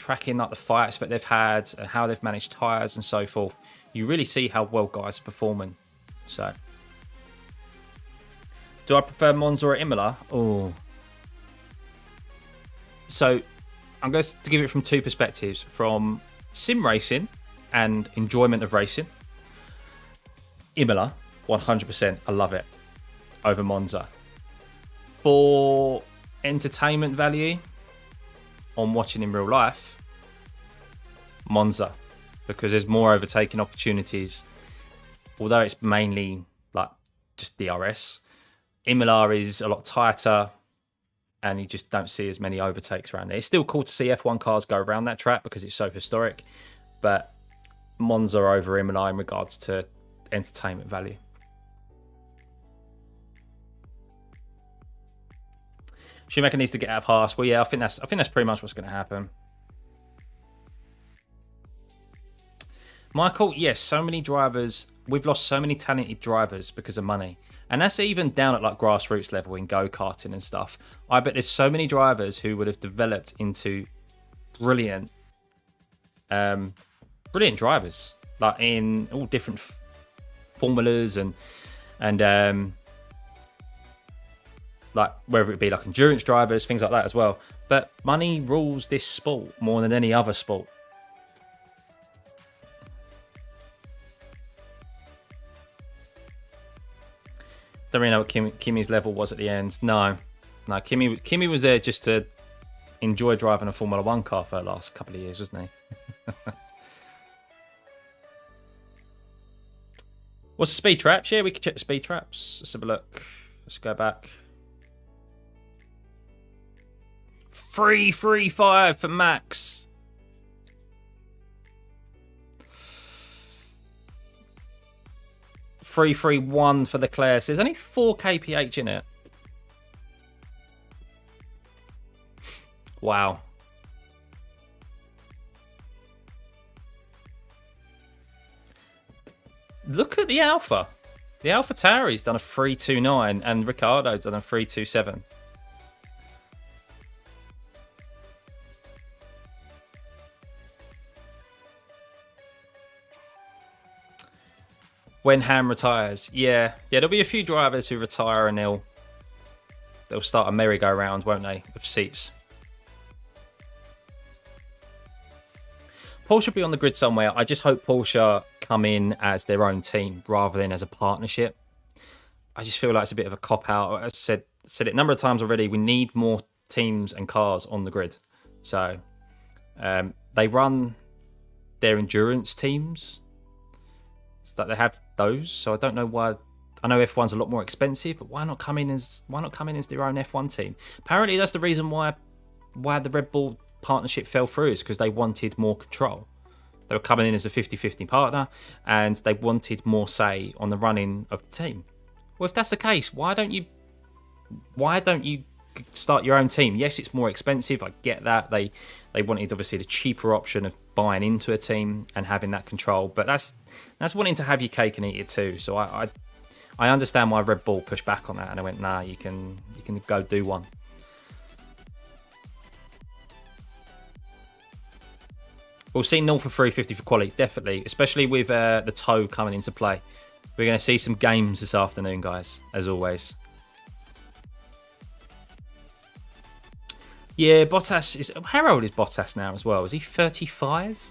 like the fights that they've had and how they've managed tyres and so forth, you really see how well guys are performing. So, do I prefer Monza or Imola? Oh, so I'm going to give it from two perspectives: from sim racing and enjoyment of racing. Imola, 100%, I love it over Monza. For entertainment value on watching in real life, Monza, because there's more overtaking opportunities. Although it's mainly like just DRS, Imola is a lot tighter and you just don't see as many overtakes around there. It's still cool to see F1 cars go around that track because it's so historic, but Monza over Imola in regards to entertainment value. Schumacher needs to get out of Haas. Well, yeah, I think that's pretty much what's going to happen. Michael, yes, so many drivers. We've lost so many talented drivers because of money. And that's even down at like grassroots level in go-karting and stuff. I bet there's so many drivers who would have developed into brilliant drivers, like in all different formulas and like whether it be like endurance drivers, things like that as well. But money rules this sport more than any other sport. Don't really know what Kimi's level was at the end. No, Kimi was there just to enjoy driving a Formula 1 car for the last couple of years, wasn't he? What's the speed traps? Yeah, we can check the speed traps. Let's have a look. Let's go back. 335 for Max. $331 for Leclerc. There's only 4 kph in it. Wow. Look at the Alpha. The Alpha Tauri's done a 329 and Ricciardo's done a 327. When Ham retires, yeah, there'll be a few drivers who retire and they'll start a merry-go-round, won't they, of seats. Porsche will be on the grid somewhere. I just hope Porsche come in as their own team rather than as a partnership. I just feel like it's a bit of a cop-out. As I said it a number of times already, we need more teams and cars on the grid. So they run their endurance teams. That they have those, so I don't know why. I know F1's a lot more expensive, but why not come in as their own F1 team? Apparently, that's the reason why the Red Bull partnership fell through, is because they wanted more control. They were coming in as a 50-50 partner, and they wanted more say on the running of the team. Well, if that's the case, why don't you start your own team? Yes, it's more expensive. I get that. They wanted obviously the cheaper option of buying into a team and having that control, but that's wanting to have your cake and eat it too. So I understand why Red Bull pushed back on that, and I went, nah, you can go do one. We'll see North for 350 for quali, definitely, especially with the toe coming into play. We're going to see some games this afternoon, guys, as always. Yeah, Bottas is... How old is Bottas now as well? Is he 35?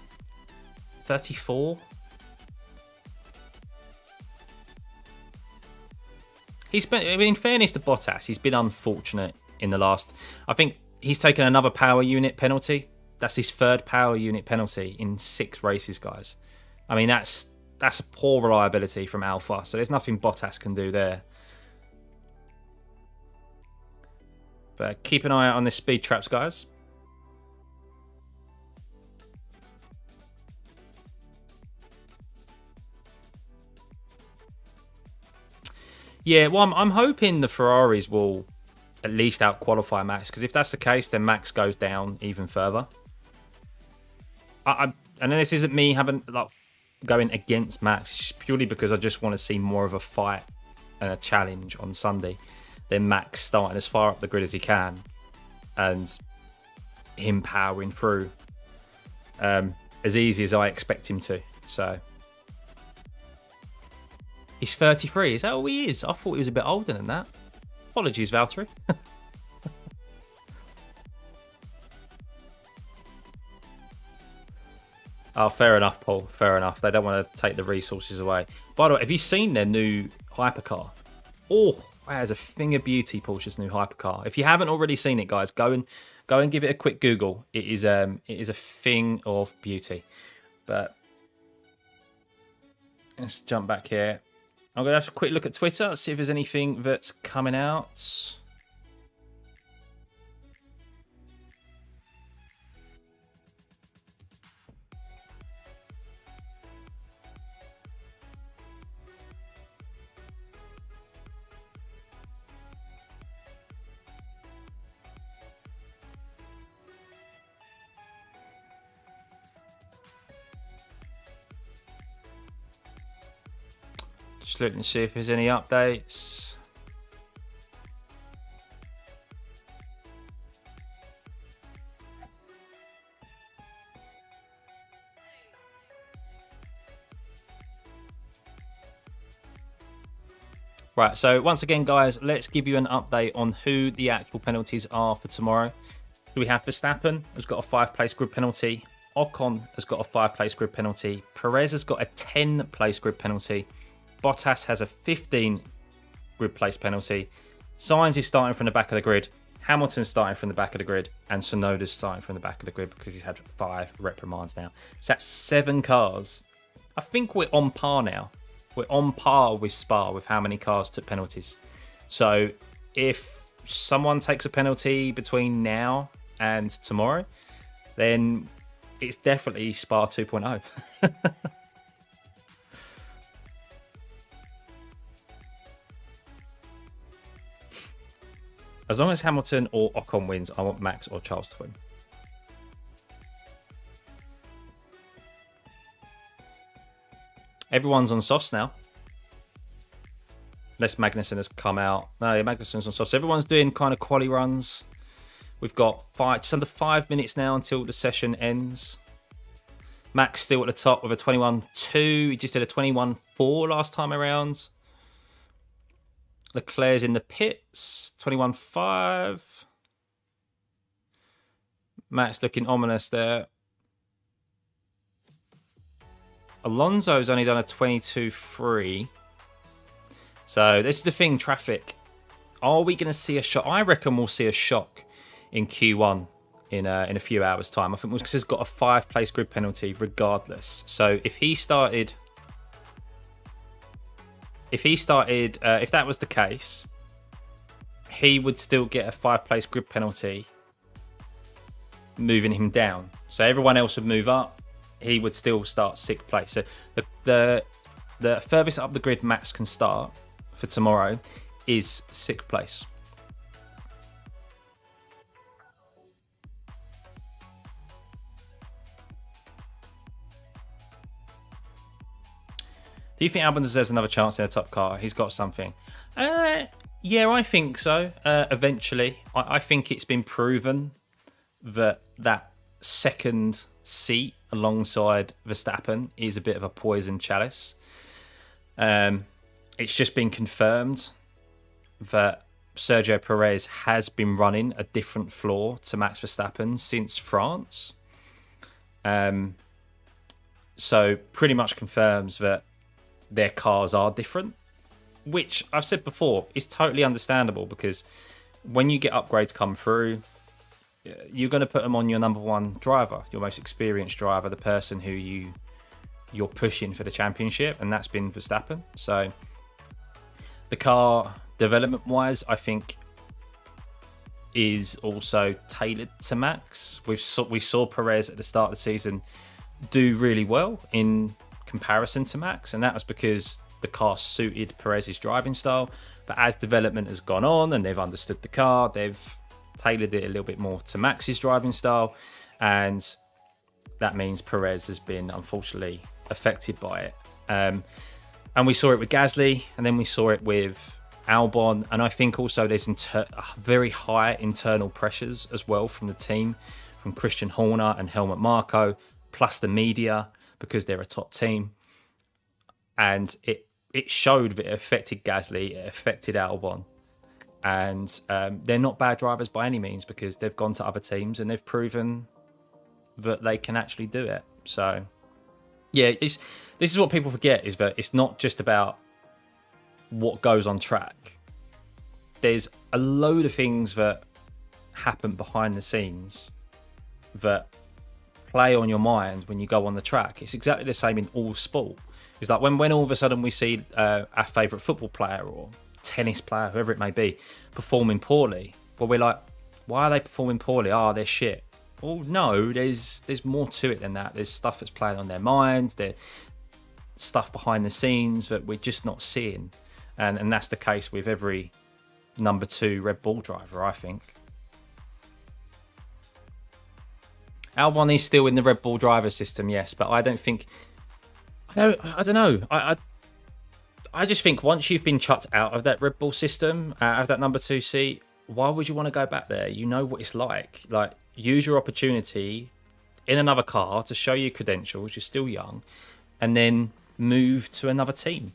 34? He's been... I mean, in fairness to Bottas, he's been unfortunate in the last... I think he's taken another power unit penalty. That's his third power unit penalty in 6 races, guys. I mean, that's a poor reliability from Alpha, so there's nothing Bottas can do there. But keep an eye out on this speed traps, guys. Yeah, well, I'm hoping the Ferraris will at least out-qualify Max, because if that's the case, then Max goes down even further. And then this isn't me having like going against Max. It's just purely because I just want to see more of a fight and a challenge on Sunday than Max starting as far up the grid as he can and him powering through as easy as I expect him to. So he's 33. Is that all he is? I thought he was a bit older than that. Apologies, Valtteri. Oh, fair enough, Paul. Fair enough. They don't want to take the resources away. By the way, have you seen their new hypercar? Oh, that is a thing of beauty, Porsche's new hypercar. If you haven't already seen it, guys, go and give it a quick Google. It is a thing of beauty. But let's jump back here. I'm going to have a quick look at Twitter, see if there's anything that's coming out. Just looking to see if there's any updates. Right, so once again, guys, let's give you an update on who the actual penalties are for tomorrow. So we have Verstappen, who's got a 5-place grid penalty. Ocon has got a 5-place grid penalty. Perez has got a 10-place grid penalty. Bottas has a 15 grid place penalty. Sainz is starting from the back of the grid. Hamilton's starting from the back of the grid. And Tsunoda's starting from the back of the grid because he's had 5 reprimands now. So that's 7 cars. I think we're on par now. We're on par with Spa with how many cars took penalties. So if someone takes a penalty between now and tomorrow, then it's definitely Spa 2.0. As long as Hamilton or Ocon wins, I want Max or Charles to win. Everyone's on softs now. Unless Magnussen has come out. No, yeah, Magnussen's on softs. Everyone's doing kind of quali runs. We've got just under 5 minutes now until the session ends. Max still at the top with a 21.2. He just did a 21.4 last time around. Leclerc's in the pits, 21.5. Max looking ominous there. Alonso's only done a 22.3. So this is the thing, traffic. Are we going to see a shock? I reckon we'll see a shock in Q1 in a few hours' time. I think Max has got a 5-place grid penalty regardless. So if that was the case, he would still get a 5-place grid penalty, moving him down. So everyone else would move up. He would still start 6th place. So the furthest up the grid Max can start for tomorrow is 6th place. Do you think Albon deserves another chance in a top car? He's got something. Yeah, I think so. Eventually. I think it's been proven that second seat alongside Verstappen is a bit of a poison chalice. It's just been confirmed that Sergio Perez has been running a different floor to Max Verstappen since France. So pretty much confirms that their cars are different, which I've said before is totally understandable, because when you get upgrades come through, you're going to put them on your number one driver, your most experienced driver, the person who you're pushing for the championship, and that's been Verstappen. So the car development wise, I think, is also tailored to Max. We saw Perez at the start of the season do really well in comparison to Max, and that was because the car suited Perez's driving style. But as development has gone on and they've understood the car, they've tailored it a little bit more to Max's driving style, and that means Perez has been unfortunately affected by it. And we saw it with Gasly, and then we saw it with Albon, and I think also there's very high internal pressures as well from the team, from Christian Horner and Helmut Marko, plus the media, because they're a top team. And it showed that it affected Gasly, it affected Albon. And they're not bad drivers by any means, because they've gone to other teams and they've proven that they can actually do it. So, yeah, this is what people forget, is that it's not just about what goes on track. There's a load of things that happen behind the scenes that play on your mind when you go on the track. It's exactly the same in all sport. It's like when all of a sudden we see our favourite football player or tennis player, whoever it may be, performing poorly. Well, we're like, why are they performing poorly? Oh, they're shit. Well, no, there's more to it than that. There's stuff that's playing on their minds. There's stuff behind the scenes that we're just not seeing. And that's the case with every number 2 Red Bull driver, I think. Albon is still in the Red Bull driver system, yes, but I don't think... I don't know. I just think once you've been chucked out of that Red Bull system, out of that number 2 seat, why would you want to go back there? You know what it's like. Like, use your opportunity in another car to show your credentials. You're still young, and then move to another team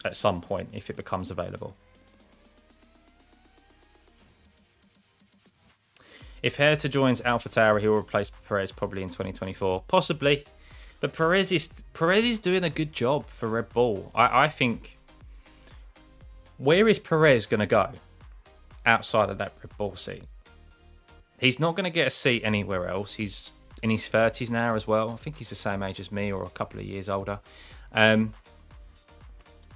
at some point if it becomes available. If Herta joins AlphaTauri, he will replace Perez probably in 2024, possibly. But Perez is doing a good job for Red Bull. I think. Where is Perez going to go outside of that Red Bull seat? He's not going to get a seat anywhere else. He's in his 30s now as well. I think he's the same age as me, or a couple of years older. I'm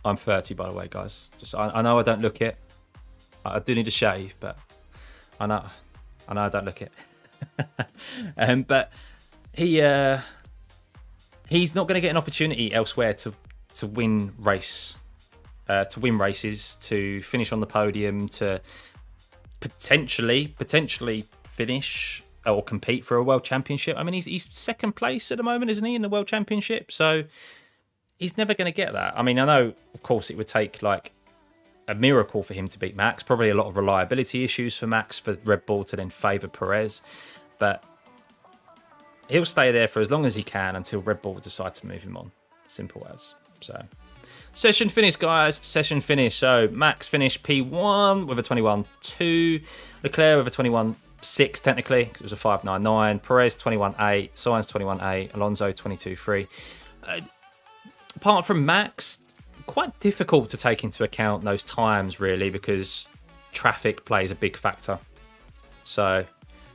30, by the way, guys. I know I don't look it. I do need a shave, but I know I don't look it. But he's not going to get an opportunity elsewhere to win races, to finish on the podium, to potentially finish or compete for a world championship. I mean, he's second place at the moment, isn't he, in the world championship? So he's never going to get that. I mean, I know, of course, it would take like a miracle for him to beat Max. Probably a lot of reliability issues for Max, for Red Bull to then favour Perez. But he'll stay there for as long as he can until Red Bull decide to move him on. Simple as. So, session finish, guys. Session finish. So, Max finished P1 with a 21.2. Leclerc with a 21.6, technically, because it was a 5.99. Perez 21.8. Sainz 21.8. Alonso 22.3. Apart from Max, quite difficult to take into account those times, really, because traffic plays a big factor. So,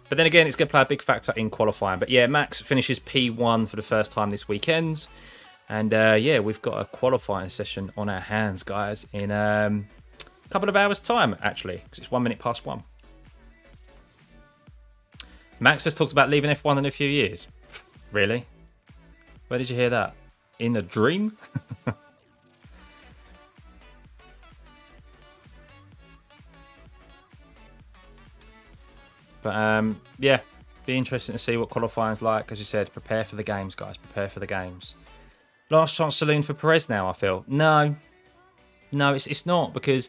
but then again, it's going to play a big factor in qualifying. But yeah, Max finishes P1 for the first time this weekend. And yeah, we've got a qualifying session on our hands, guys, in a couple of hours' time, actually, because it's 1 minute past 1. Max has talked about leaving F1 in a few years. Really? Where did you hear that? In a dream? But yeah, be interesting to see what qualifying's like. As you said, prepare for the games, guys. Prepare for the games. Last chance saloon for Perez now, I feel. No, it's not, because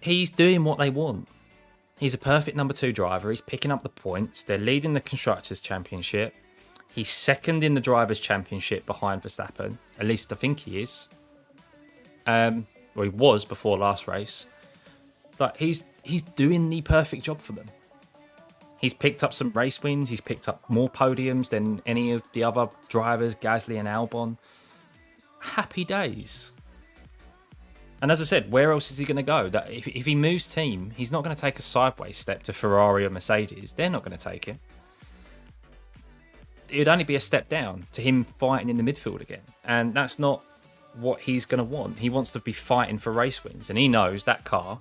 he's doing what they want. He's a perfect number 2 driver. He's picking up the points. They're leading the Constructors' Championship. He's second in the Drivers' Championship behind Verstappen. At least I think he is. Well, he was before last race. But he's doing the perfect job for them. He's picked up some race wins. He's picked up more podiums than any of the other drivers, Gasly and Albon. Happy days. And as I said, where else is he going to go? That if he moves team, he's not going to take a sideways step to Ferrari or Mercedes. They're not going to take him. It would only be a step down to him fighting in the midfield again. And that's not what he's going to want. He wants to be fighting for race wins. And he knows that car...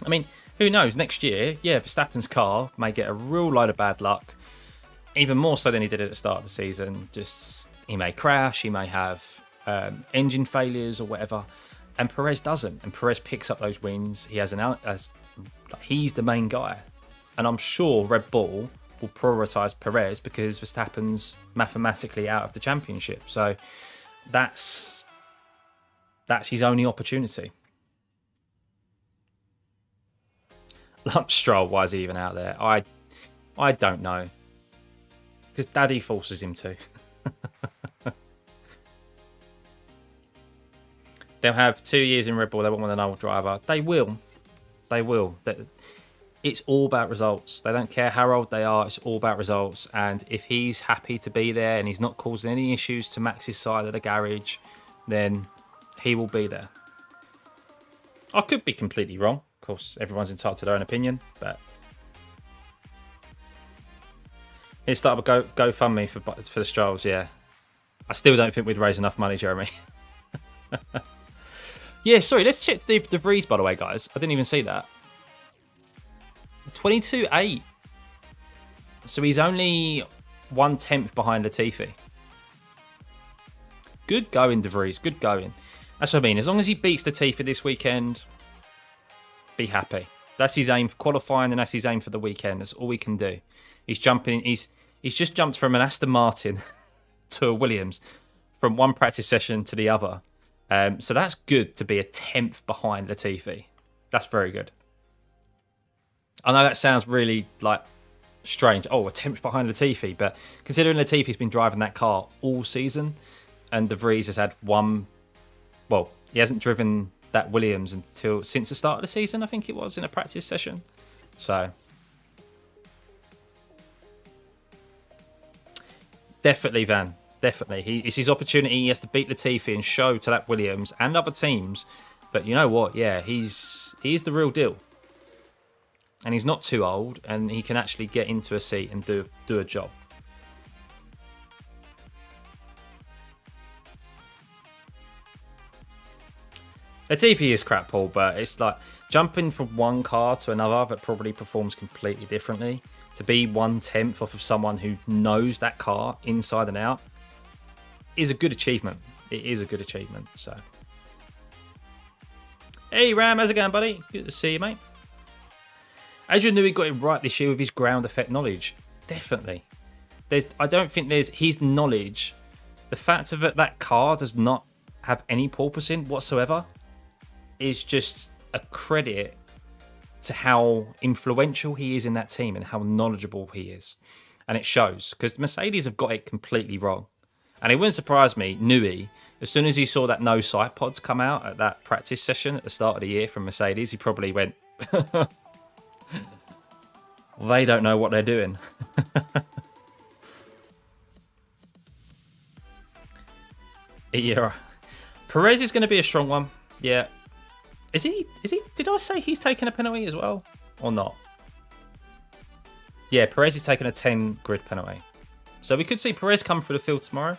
I mean, who knows? Next year, yeah, Verstappen's car may get a real load of bad luck. Even more so than he did at the start of the season. Just, he may crash. He may have engine failures or whatever. And Perez doesn't. And Perez picks up those wins. He has he's the main guy. And I'm sure Red Bull will prioritise Perez because Verstappen's mathematically out of the championship. So that's his only opportunity. Lunch Stroll, why is he even out there? I don't know. Because Daddy forces him to. They'll have 2 years in Red Bull. They won't want an old driver. They will. They will. It's all about results. They don't care how old they are. It's all about results. And if he's happy to be there and he's not causing any issues to Max's side of the garage, then he will be there. I could be completely wrong. Of course, everyone's entitled to their own opinion. But let's start up a GoFundMe for the Strolls, yeah. I still don't think we'd raise enough money, Jeremy. Yeah, sorry, let's check the Reid, by the way, guys. I didn't even see that. 22.8. So he's only 1/10 behind Latifi. Good going, De Vries. Good going. That's what I mean. As long as he beats Latifi this weekend, be happy. That's his aim for qualifying, and that's his aim for the weekend. That's all we can do. He's jumping. He's just jumped from an Aston Martin to a Williams, from one practice session to the other. So that's good to be a 10th behind Latifi. That's very good. I know that sounds really like strange. Oh, a 10th behind Latifi, but considering Latifi's been driving that car all season, and De Vries has had one. Well, he hasn't driven that Williams since the start of the season. I think it was in a practice session. So definitely, Van. Definitely. It's his opportunity. He has to beat Latifi and show to that Williams and other teams. But you know what? Yeah, he's the real deal. And he's not too old, and he can actually get into a seat and do a job. Latifi is crap, Paul, but it's like jumping from one car to another that probably performs completely differently. To be 1/10 off of someone who knows that car inside and out is a good achievement. It is a good achievement. So, hey Ram, how's it going, buddy? Good to see you, mate. Adrian knew he got it right this year with his ground effect knowledge. Definitely. I don't think there's his knowledge. The fact of it, that car does not have any porpoising whatsoever is just a credit to how influential he is in that team and how knowledgeable he is. And it shows, because Mercedes have got it completely wrong. And it wouldn't surprise me, Nui, as soon as he saw that no side pods come out at that practice session at the start of the year from Mercedes, he probably went, they don't know what they're doing. Yeah. Perez is going to be a strong one. Yeah. Is he? Did I say he's taking a penalty as well? Or not? Yeah, Perez is taking a 10 grid penalty. So we could see Perez come through the field tomorrow.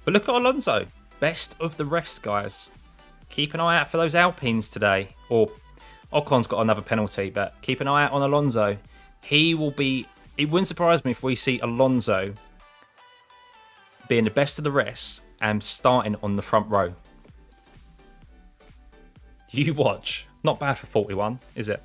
But look at Alonso. Best of the rest, guys. Keep an eye out for those Alpines today. Or Ocon's got another penalty, but keep an eye out on Alonso. He will be... It wouldn't surprise me if we see Alonso being the best of the rest and starting on the front row. You watch. Not bad for 41, is it?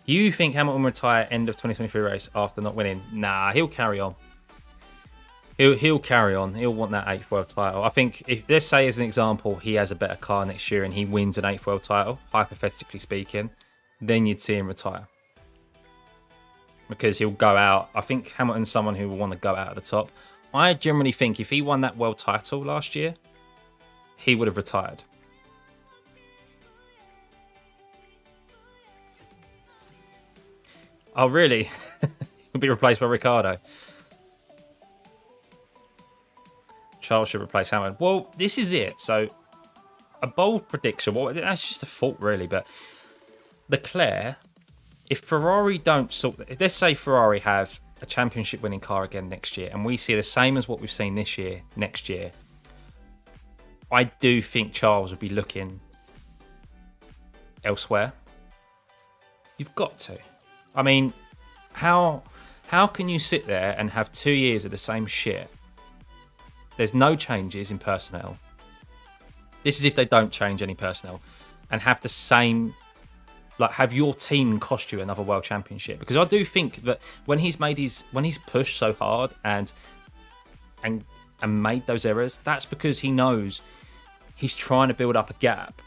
You think Hamilton will retire end of 2023 race after not winning? Nah, he'll carry on. He'll carry on. He'll want that 8th world title. I think, if let's say as an example, he has a better car next year and he wins an 8th world title, hypothetically speaking, then you'd see him retire. Because he'll go out. I think Hamilton's someone who will want to go out at the top. I generally think if he won that world title last year, he would have retired. Oh, really? He'll be replaced by Ricciardo. Charles should replace Hamilton. Well, this is it. So, a bold prediction. Well, that's just a thought, really. But Leclerc, if Ferrari don't sort... Let's say Ferrari have a championship-winning car again next year, and we see the same as what we've seen this year, next year, I do think Charles would be looking elsewhere. You've got to. I mean, how How can you sit there and have 2 years of the same shit? There's no changes in personnel. This is if they don't change any personnel, and have the same, like, have your team cost you another world championship. Because I do think that when he's pushed so hard and made those errors, that's because he knows he's trying to build up a gap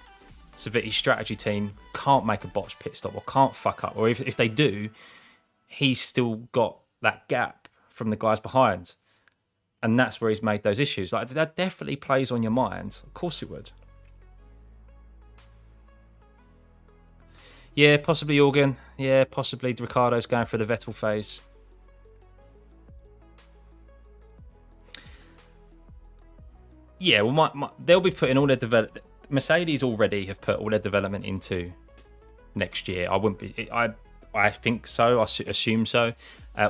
so that his strategy team can't make a botched pit stop or can't fuck up, or if they do, he's still got that gap from the guys behind. And that's where he's made those issues. Like, that definitely plays on your mind. Of course it would. Yeah, possibly Organ. Yeah, possibly Ricciardo's going through the Vettel phase. Yeah, well, they'll be putting all their development. Mercedes already have put all their development into next year. I wouldn't be. I think so. I assume so.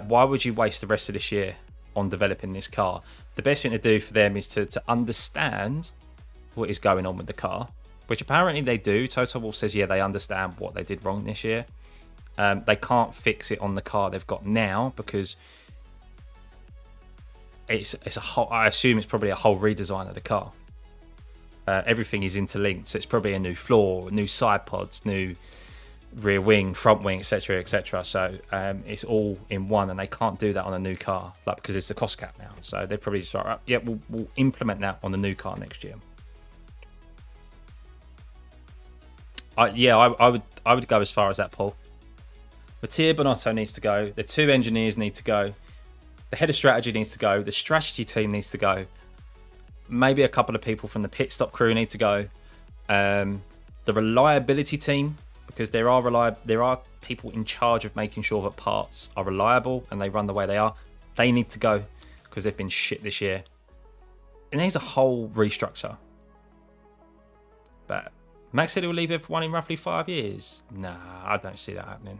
Why would you waste the rest of this year on developing this car? The best thing to do for them is to understand what is going on with the car, which apparently they do. Toto Wolff says, yeah, they understand what they did wrong this year. They can't fix it on the car they've got now because it's a whole. I assume it's probably a whole redesign of the car. Everything is interlinked, so it's probably a new floor, new side pods, new rear wing, front wing, etc., etc. So it's all in one, and they can't do that on a new car, like, because it's the cost cap now. So they probably just like, yeah, we'll implement that on the new car next year. I would go as far as that, Paul. Mattia Bonotto needs to go. The 2 engineers need to go. The head of strategy needs to go. The strategy team needs to go. Maybe a couple of people from the pit stop crew need to go. The reliability team, because there are people in charge of making sure that parts are reliable and they run the way they are. They need to go because they've been shit this year. And there's a whole restructure. But Max said he will leave F1 in roughly 5 years. Nah, I don't see that happening.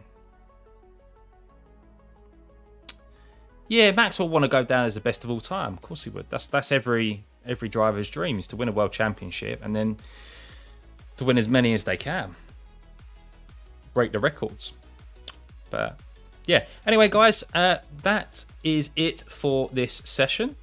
Yeah, Max will want to go down as the best of all time. Of course he would. That's every driver's dream, is to win a world championship and then to win as many as they can. Break the records. But yeah, anyway guys, that is it for this session.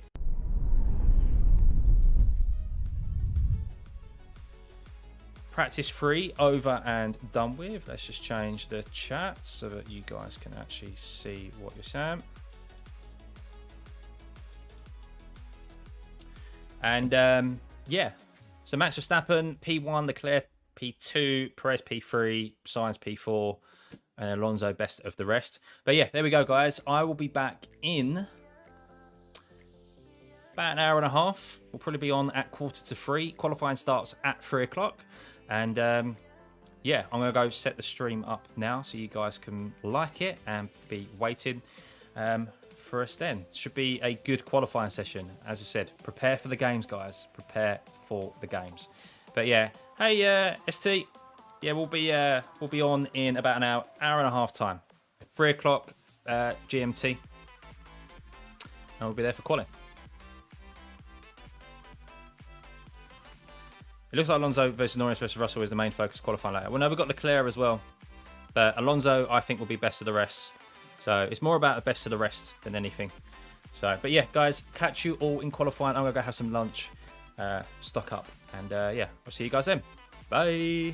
Practice 3 over and done with. Let's just change the chat so that you guys can actually see what you're saying. And yeah, so Max Verstappen P1, Leclerc P2, Perez P3, Sainz P4, and Alonso best of the rest. But yeah, there we go, guys. I will be back in about an hour and a half. We'll probably be on at 2:45. Qualifying starts at 3 o'clock. And yeah, I'm going to go set the stream up now so you guys can like it and be waiting for us then. Should be a good qualifying session. As I said, prepare for the games, guys. Prepare for the games. But yeah, hey ST, yeah, we'll be on in about an hour and a half time. 3 o'clock GMT, and we'll be there for qualifying. It looks like Alonso versus Norris versus Russell is the main focus qualifying later. Well, no, we've got Leclerc as well, but Alonso I think will be best of the rest. So it's more about the best of the rest than anything. So, but yeah, guys, catch you all in qualifying. I'm gonna go have some lunch, stock up, and yeah, I'll see you guys then. Bye.